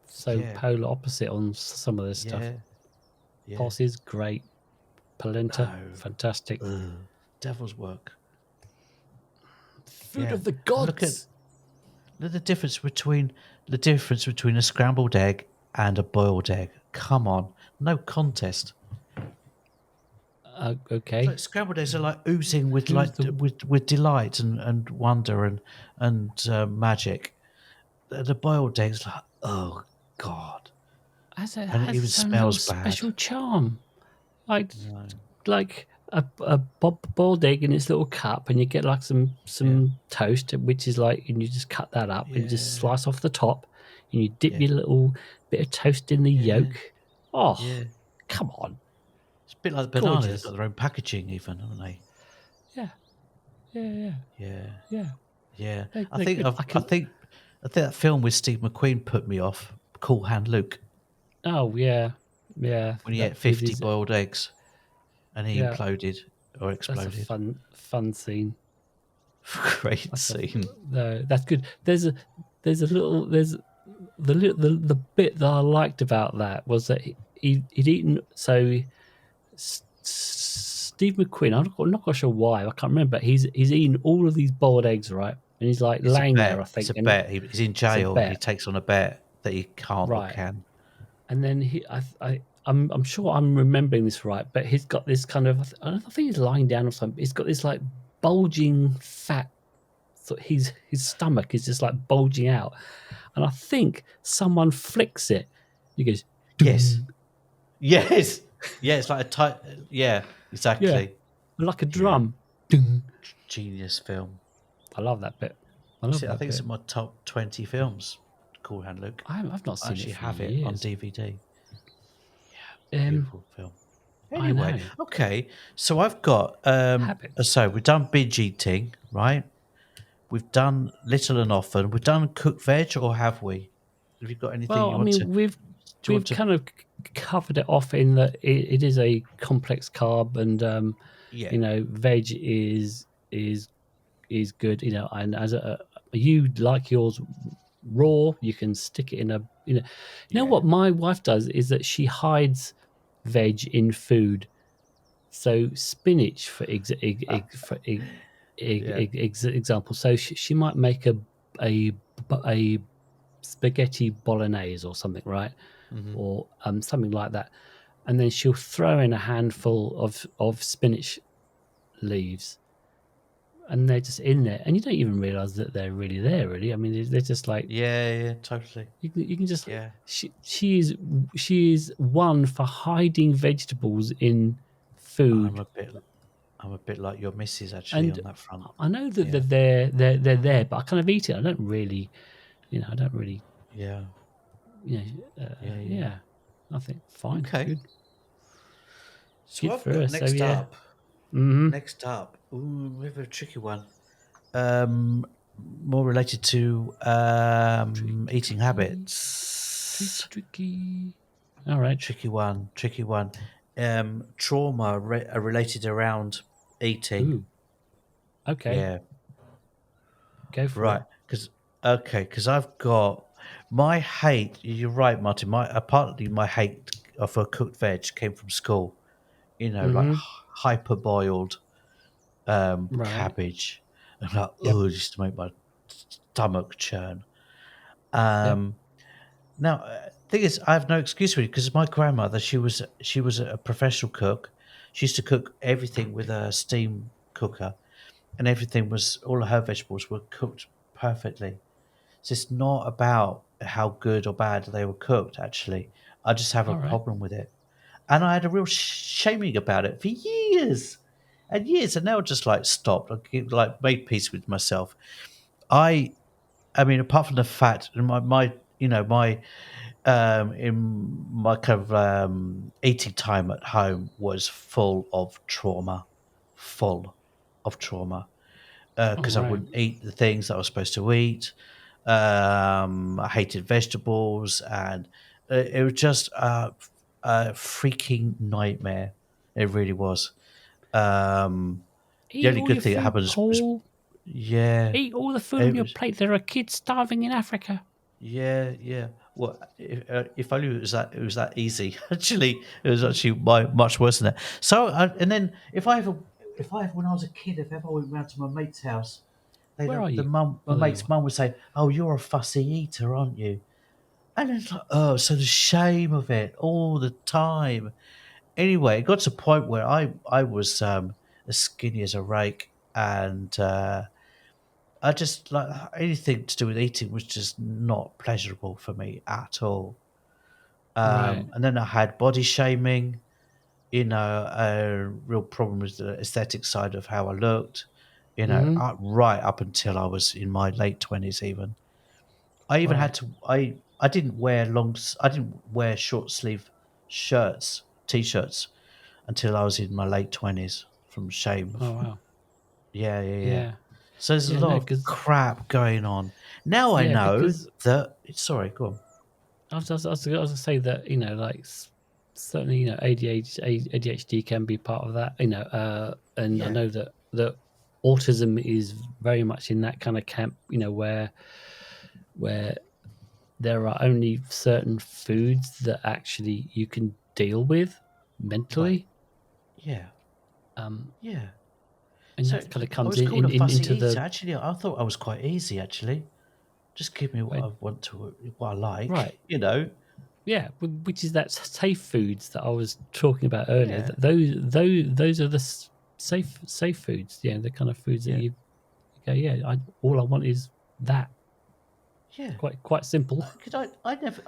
so yeah, polar opposite on some of this stuff. yeah, yeah. Pulses, great. Polenta, No, fantastic. devil's work. Food Yeah, of the and look at gods. the difference between a scrambled egg and a boiled egg. Come on, no contest. Okay. Like scrambled eggs are like oozing with Who's the with delight and wonder and magic. The boiled eggs like, oh god, has it and it has even its own little smells bad. special charm? Like No. like a boiled egg in its little cup, and you get like some Yeah, toast, which is like, and you just cut that up and you just yeah, slice off the top, and you dip yeah, your little bit of toast in the yeah, yolk. Oh, yeah. come on, It's a bit like the bananas. They've got gorgeous. their own packaging, even, haven't they? Yeah, yeah, Yeah, yeah. yeah. They're good. I think that film with Steve McQueen put me off. Cool Hand Luke, Oh yeah. when he That ate with 50 his boiled eggs and he yeah. imploded or That's a exploded. fun scene. Great That's scene. no, that's good. There's a little there's the bit that I liked about that was that he'd eaten. So Steve McQueen, I'm not quite sure why, I can't remember. But he's eaten all of these boiled eggs, right? And he's like It's a laying there, I bet. It's think, a and bet. He's in it's a jail and he bet, takes on a bet that he can't or right? can. And then I'm sure I'm remembering this right, but he's got this kind of, I think he's lying down or something. He's got this like bulging fat. So his stomach is just like bulging out, and I think someone flicks it. He goes, Yes. "Ding." Yes. Yeah, it's like a tight. Yeah, Yeah, exactly. like a Yeah. drum. Ding. Genius film. I love that bit. I I love think that it's bit. in my top 20 films. Cool Hand Luke. I've not I seen it actually for have it on years. DVD. Um, Beautiful film. I Anyway, know. okay. So I've got Habits. so we've done binge eating, right? We've done little and often. We've done cooked veg, or have we? Have you got anything Well, you I want to? mean, we've Do you want to? kind of covered it off in that it is a complex carb, and Yeah. veg is good. And as you like yours raw, you can stick it in a you know Yeah. what my wife does is that she hides veg in food. So spinach, Yeah. example. So she might make a a spaghetti bolognese or something, right? Mm-hmm. Or something like that, and then she'll throw in a handful of spinach leaves, and they're just in there, and you don't even realize that they're really there. Really, I mean, they're just like Yeah. Yeah. Totally. you can just Yeah. she is one for hiding vegetables in I'm food. a bit like your missus actually And on that front. I know that Yeah. they're there, but I kind of eat it. I don't really, I don't really, Yeah. yeah, Yeah. I think fine, Okay. good, So good I've for got us. So yeah, mm-hmm. next up. Ooh, we have a tricky one. More related to eating habits. Tricky. All right. Tricky one. Tricky one. Trauma related around eating. Ooh. Okay. Yeah. Go for Right. it. Because I've got my hate. You're right, Martin. Partly my hate for cooked veg came from school. You know, like Mm-hmm. hyper boiled Right. cabbage, and like, Yep. oh, just to make my stomach churn. Yep. Now, thing is, I have no excuse for it because my grandmother, she was a professional cook. She used to cook everything with a steam cooker, and everything was all of her vegetables were cooked perfectly. So it's not about how good or bad they were cooked. Actually, I just have a All right. problem with it, and I had a real shaming about it for years and years, and now I just like stopped. Like made peace with myself. I, I mean, apart from the fact, and my you know my in my kind of eating time at home was full of trauma All because I right. wouldn't eat the things that I was supposed to eat. I hated vegetables, and it was just a freaking nightmare. It really was. Um, the Eat only all good your thing that food, happened was Paul. yeah, Eat all the food on it your was plate. There are kids starving in Africa. yeah, yeah. Well, if only it was that easy. Actually, it was actually much worse than that. So, and then if I ever when I was a kid, if ever I went round to my mate's house, Where are you? my Oh, there you mate's are. mum would say, "Oh, you're a fussy eater, aren't you?" And it's like, oh, so the shame of it all the time. Anyway, it got to a point where I was as skinny as a rake, and I just like anything to do with eating was just not pleasurable for me at all. Right. And then I had body shaming, a real problem with the aesthetic side of how I looked, Mm-hmm. right up until I was in my late 20s even. I even had Right. to I didn't wear I didn't wear short sleeve shirts, t-shirts until I was in my late 20s from shame. Oh, wow. Yeah, yeah, yeah. Yeah. So there's a Yeah. lot No, of because crap going on. Now I yeah, know because that sorry, go on. I was gonna say that like certainly ADHD can be part of that. And I Yeah, know that autism is very much in that kind of camp. Where there are only certain foods that actually you can deal with right. mentally, Yeah, um, yeah. and So that kind of I comes was called a fussy into eater. the Actually, I thought I was quite easy actually. Just give me what right. I want to what I Right. like, Yeah, which is that safe foods that I was talking about earlier. Yeah, Those are the safe foods. Yeah, the kind of foods that yeah. you go. Yeah, all I want is that. Yeah. Quite simple. Because I never,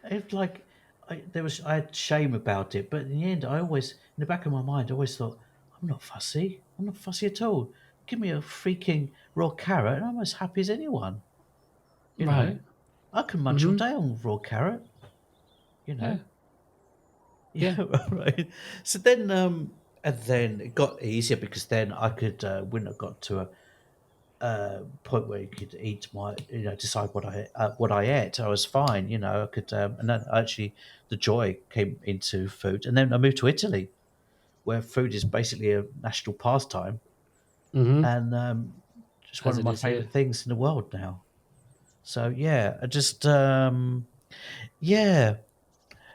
it's like, I had shame about it, but in the end, I always, in the back of my mind, I always thought, I'm not fussy. I'm not fussy at all. Give me a freaking raw carrot, and I'm as happy as anyone. You know, Right. I can munch all Mm-hmm. day on raw carrot. You Yeah. know, Yeah. yeah, right. So then, and then it got easier because then I could, when I got to a point where you could eat decide what I ate. I was fine, I could, and then actually the joy came into food, and then I moved to Italy, where food is basically a national pastime, Mm-hmm. and just one As of it my is here. favorite things in the world now. So yeah, I just yeah.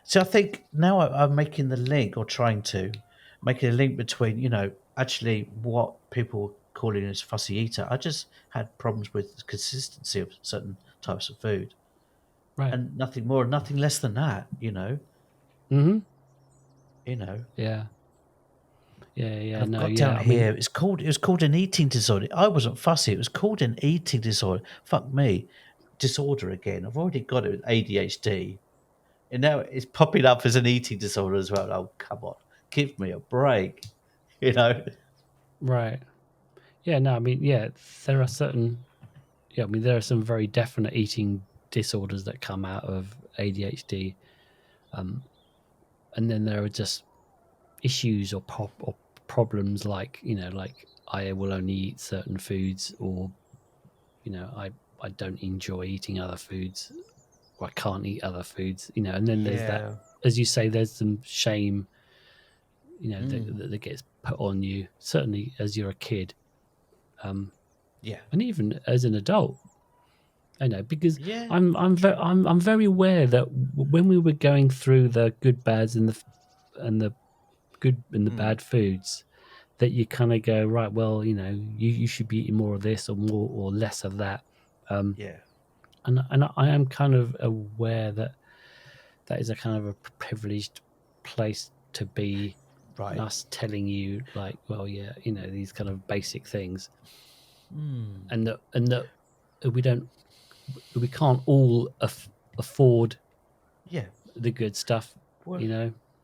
So I think now I'm making the link, or trying to making a link between, actually what people calling as fussy eater. I just had problems with the consistency of certain types of food, Right. and nothing more, nothing less than that. Mm-hmm. You know. Yeah. Yeah. And Yeah. I've No. got down Yeah. I mean. here. It was called an eating disorder. I wasn't fussy. It was called an eating disorder. Fuck me, disorder again. I've already got it with ADHD, and now it's popping up as an eating disorder as well. Oh, come on, give me a break. You know. Right. Yeah. No. I mean. Yeah. There are certain. Yeah. I mean, there are some very definite eating disorders that come out of ADHD. Um, and then there are just issues or problems like like I will only eat certain foods, or I don't enjoy eating other foods, or I can't eat other foods, and then there's that Yeah. as you say, there's some shame, that gets put on you. Certainly, as you're a kid, Yeah. and even as an adult. I know, because Yeah. I'm very aware that when we were going through the good, bads, and the good and the bad foods, that you kind of go, right, well, you should be eating more of this or more or less of that. Yeah. And I am kind of aware that is a kind of a privileged place to be, Right. us telling you, like, well, yeah, these kind of basic things, and that we don't we can't all afford Yeah. the good stuff, Well,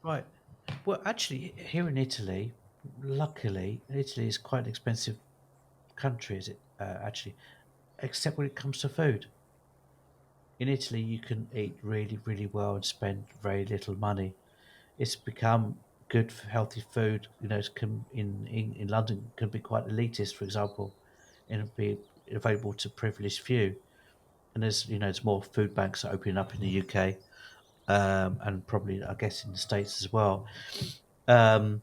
right. Well, actually, here in Italy, luckily, Italy is quite an expensive country, is it? Actually, except when it comes to food. In Italy, you can eat really, really well and spend very little money. It's become good, healthy food. It can in London can be quite elitist, for example, and be available to privileged few. And there's more food banks opening up in the UK, and probably I guess in the States as well. um,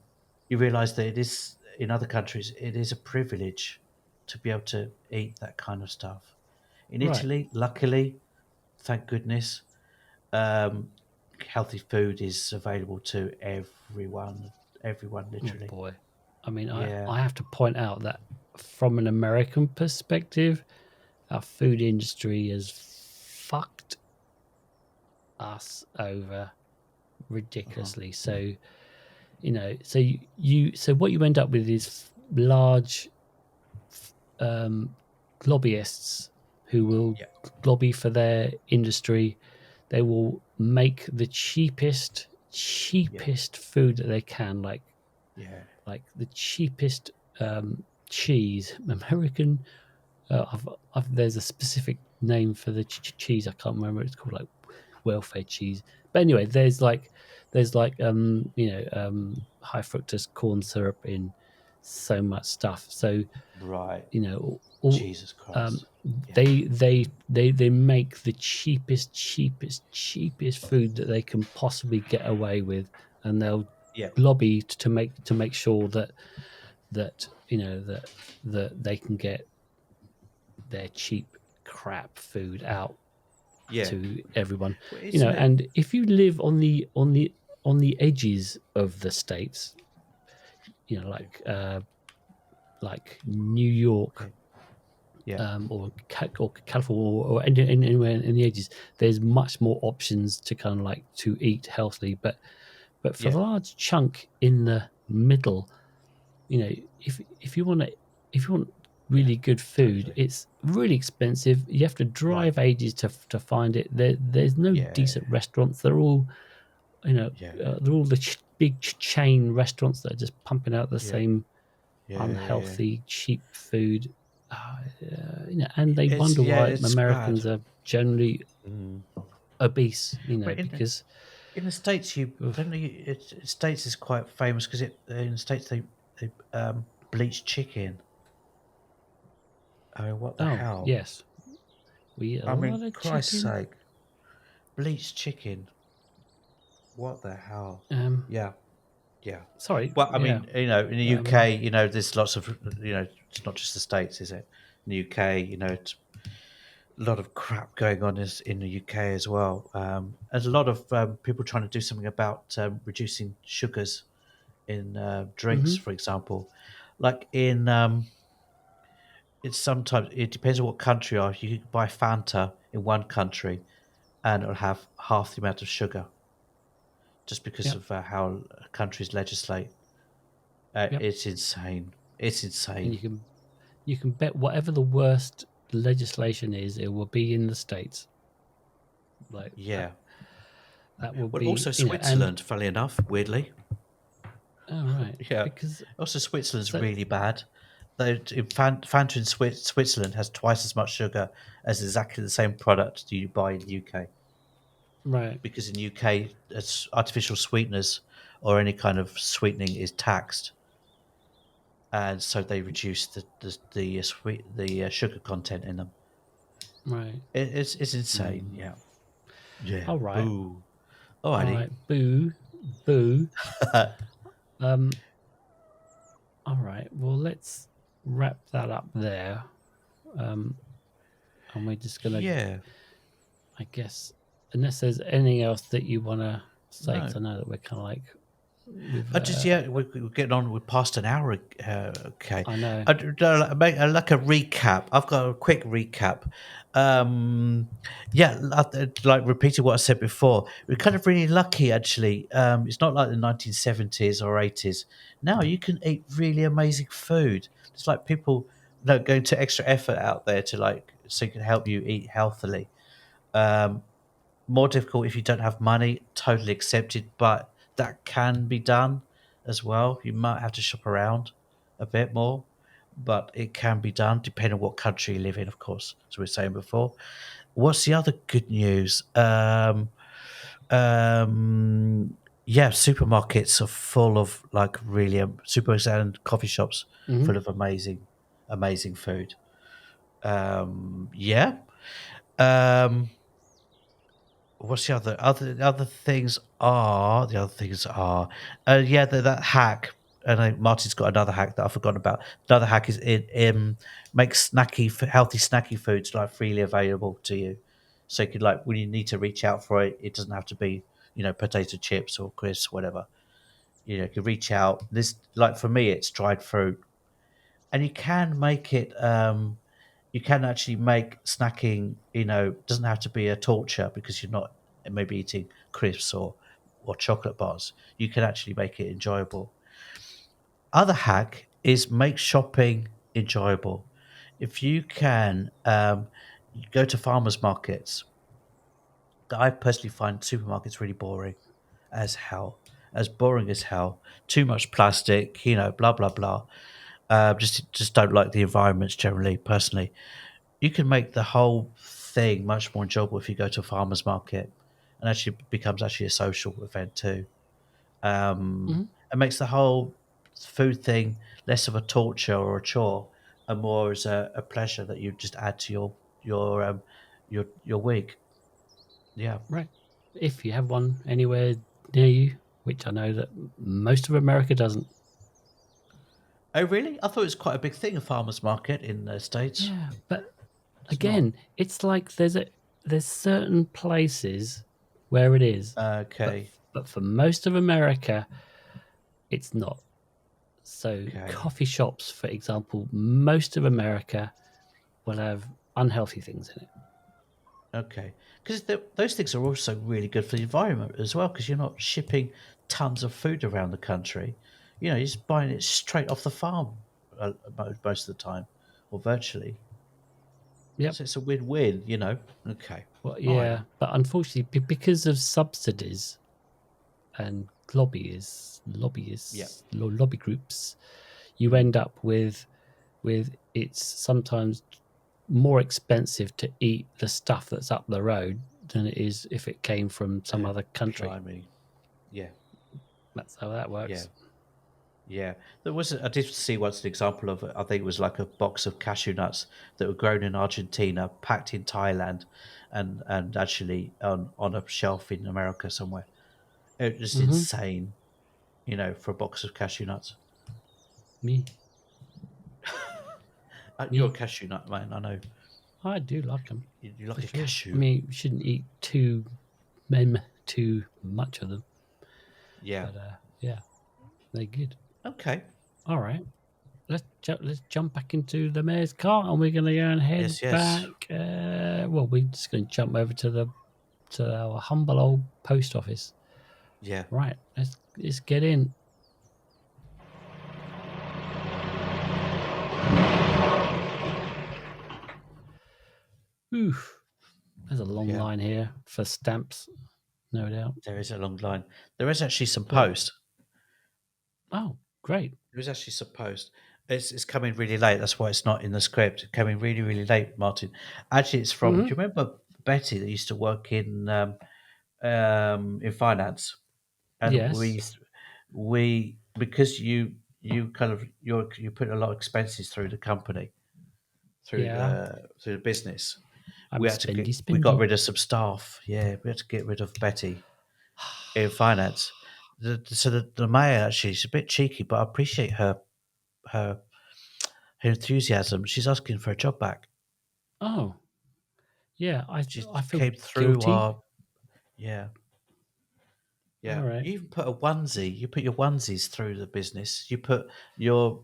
you realise that it is in other countries. It is a privilege to be able to eat that kind of stuff. In right. Italy, luckily, thank goodness, um, healthy food is available to everyone. Everyone, Oh literally. boy, I mean, Yeah. I have to point out that from an American perspective, our food industry has fucked us over Uh-huh. ridiculously. So so what you end up with is large um, lobbyists who will Yeah. lobby for their industry. They will make the Yeah. cheapest food that they can, Yeah. the cheapest cheese. American. There's a specific name for the cheese. I can't remember. It's called like welfare cheese. But anyway, there's high fructose corn syrup in so much stuff. So Right. all Jesus um, Christ. Yeah. they make the cheapest food that they can possibly get away with, and they'll Yeah. lobby to make sure that they can get their cheap crap food out Yeah. to everyone. Well, isn't it? And if you live on the edges of the states, Yeah. like New York, Yeah. Yeah. or California, or anywhere in the edges, there's much more options to kind of like to eat healthily. But for Yeah. the large chunk in the middle, if you want Yeah. really good food, Totally. it's really expensive. You have to Right. drive ages to find it. There's no Yeah. decent restaurants. They're all Yeah. they're all the big chain restaurants that are just pumping out the Yeah. same Yeah. Yeah. unhealthy, cheap food. And they It's wonder yeah. why It's bad. Americans are generally Mm. obese. But Because in the states, you of, don't know. States is quite famous because in the states they bleach chicken. I mean, what the oh hell? yes, we eat a I lot mean, of Christ's chicken. sake, bleached chicken. What the hell? Um, Yeah, yeah. sorry, Well, I yeah. mean, in the Um, UK, there's lots of, it's not just the states, is it? In the UK, it's a lot of crap going on is in the UK as well. There's a lot of people trying to do something about reducing sugars in drinks, mhm, for example. Like it's sometimes it depends on what country you are. You can buy Fanta in one country and it'll have half the amount of sugar just because yep, of how countries legislate. yep. It's insane. It's And insane. you can bet whatever the worst legislation is, it will be in the states. Like that. Yeah. That will Well, be also and Switzerland, funnily enough, weirdly. oh right, Yeah. because Also, Switzerland's so really bad. Fanta in Switzerland has twice as much sugar as exactly the same product you buy in the UK. right. Because in the UK, it's artificial sweeteners or any kind of sweetening is taxed, and so they reduce the sugar content in them. Right. It's insane. Mm. Yeah. Yeah. All right. Boo. All Alrighty. right. Boo. Boo. Um. All right. Well, let's wrap that up there. Um. And we're just gonna, Yeah. I guess, unless there's anything else that you want to say, No. because I know that we're kind of like with. I just yeah, we're getting on. We're past an hour. Okay, I know. Like a recap. I've got a quick recap. Yeah, like repeating what I said before. We're kind of really lucky, actually. It's not like the 1970s or 80s. Now you can eat really amazing food. It's like people going to extra effort out there to like so it can help you eat healthily. Um, More difficult if you don't have money, totally accepted, but that can be done as well. You might have to shop around a bit more, but it can be done depending on what country you live in, of course, as we were saying before. What's the other good news? Yeah, supermarkets are full of like really supermarkets and coffee shops Hmm. full of amazing food. Yeah. Um, What's the other things are yeah, that hack. And Martin's got another hack that I've forgotten about. Another hack is it makes healthy snacky foods like freely available to you, so you could like when you need to reach out for it, it doesn't have to be potato chips or crisps, whatever. You can reach out. This like for me, it's dried fruit, and you can make it. You can actually make snacking, doesn't have to be a torture because you're not maybe eating crisps or chocolate bars. You can actually make it enjoyable. Other hack is make shopping enjoyable. If you can go to farmers markets, I personally find supermarkets really boring as hell. As boring as hell. Too much plastic, blah blah blah. Just don't like the environments generally, personally. You can make the whole thing much more enjoyable if you go to a farmer's market, and actually becomes actually a social event too. Hmm. It makes the whole food thing less of a torture or a chore, and more as a pleasure that you just add to your week. Yeah. Right. If you have one anywhere near you, which I know that most of America doesn't. Oh, really? I thought it was quite a big thing, a farmer's market in the States. Yeah, but It's not. again, it's like there's certain places where it is, but Okay. but for most of America, it's not. So Okay. coffee shops, for example, most of America will have unhealthy things in it. Okay. Because those things are also really good for the environment as well, because you're not shipping tons of food around the country. You're just buying it straight off the farm most of the time, or virtually. Yep. So it's a win-win. Okay. Well, All right. yeah, but unfortunately, because of subsidies and Yeah. lobby groups, you Mm. end up with it's sometimes more expensive to eat the stuff that's up the road than it is if it came from some other country. Blimey. Yeah. That's how that Yeah. works. Yeah, I did see once an example of, I think it was like a box of cashew nuts that were grown in Argentina, packed in Thailand, and actually on a shelf in America somewhere. It was just Hmm. insane, for a box of cashew nuts. Me, You're a me, cashew nut man, I know. I do like them You for like a sure. I cashew? mean, you shouldn't eat too much of them, Yeah. but yeah, they're good. Okay. All right, let's jump back into the mayor's car, and we're going to go and head Yes. Yes. back. Well, we're just going to jump over to our humble old post office. Yeah. Right, let's get in. Oof, there's a long Yeah. line here for stamps, no doubt. There is a long line. There is actually some But post. oh, great. It was actually supposed. It's coming really late. That's why it's not in the script. It's coming really, really late, Martin. Actually, it's from. Do Hmm. you remember Betty that used to work in finance? And Yes. we because you kind of you put a lot of expenses through the company Yeah. through the business. I'm We spendy, we got spendy. rid of some staff. Yeah, we had to get rid of Betty. in finance. The mayor actually, she's a bit cheeky, but I appreciate her enthusiasm. She's asking for a job back. Oh, yeah. She I feel came through guilty. our yeah. All Yeah, right. you even put a onesie. You put your onesies through the business. You put your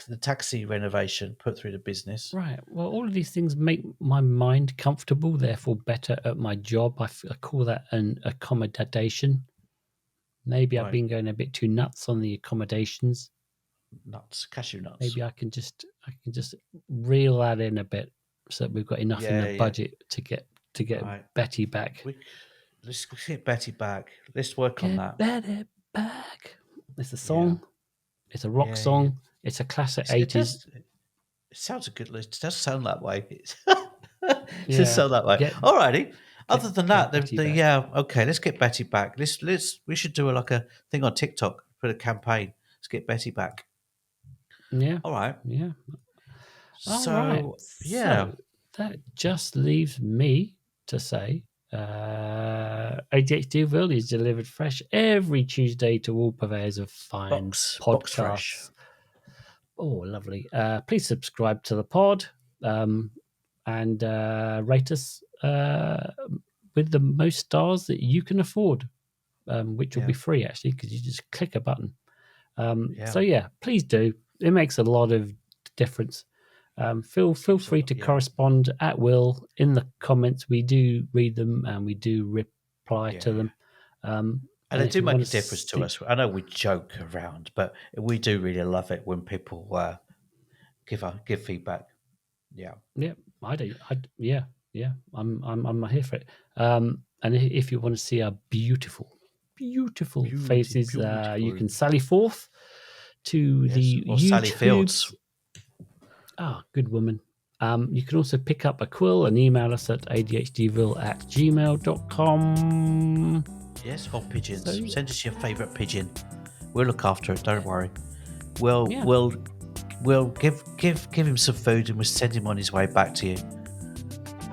the taxi renovation put through the business. Right. Well, all of these things make my mind comfortable, therefore better at my job. I call that an accommodation. Maybe I've Right, been going a bit too nuts on the accommodations. nuts, cashew nuts. Maybe I can just reel that in a bit so that we've got enough in the Yeah, yeah. budget to get Right. Betty back. Let's get Betty back. Let's work on Get that. Betty back. It's a Yeah, song. It's a rock yeah, yeah. song. It's a classic It 80s. does. It sounds a good. It does sound that way. It does Yeah. sound that way. Get Alrighty. Other than that, Betty back. yeah. Okay, let's get Betty back. We should do like a thing on TikTok. Put a campaign. Let's get Betty back. Yeah. All right. Yeah. All right. So yeah, So that just leaves me to say ADHDville is delivered fresh every Tuesday to all purveyors of fine box fresh. podcasts. Oh, lovely. Please subscribe to the pod and rate us with the most stars that you can afford, which will be free, actually, because you just click a button. So, yeah, please do. It makes a lot of difference. Feel free to correspond at will in the comments. We do read them and we do reply to them. And they do make a difference to us. I know we joke around, but we do really love it when people give feedback. Yeah. Yeah, I do. Yeah. I'm here for it. And if you want to see our beautiful faces, you can sally forth to the or Sally Fields. Ah, good woman. You can also pick up a quill and email us at adhdville@gmail.com. Yes, or pigeons. So, send us your favourite pigeon. We'll look after it. Don't worry. We'll give him some food and we'll send him on his way back to you.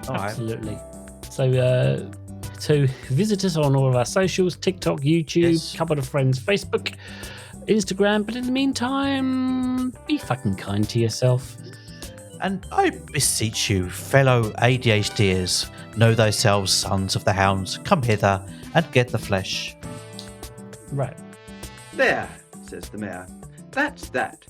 Absolutely. Right. So visit us on all of our socials: TikTok, YouTube, Couple of Friends, Facebook, Instagram. But in the meantime, be fucking kind to yourself. And I beseech you, fellow ADHDers, know thyselves, sons of the hounds, come hither and get the flesh. Right. There, says the mayor. That's that.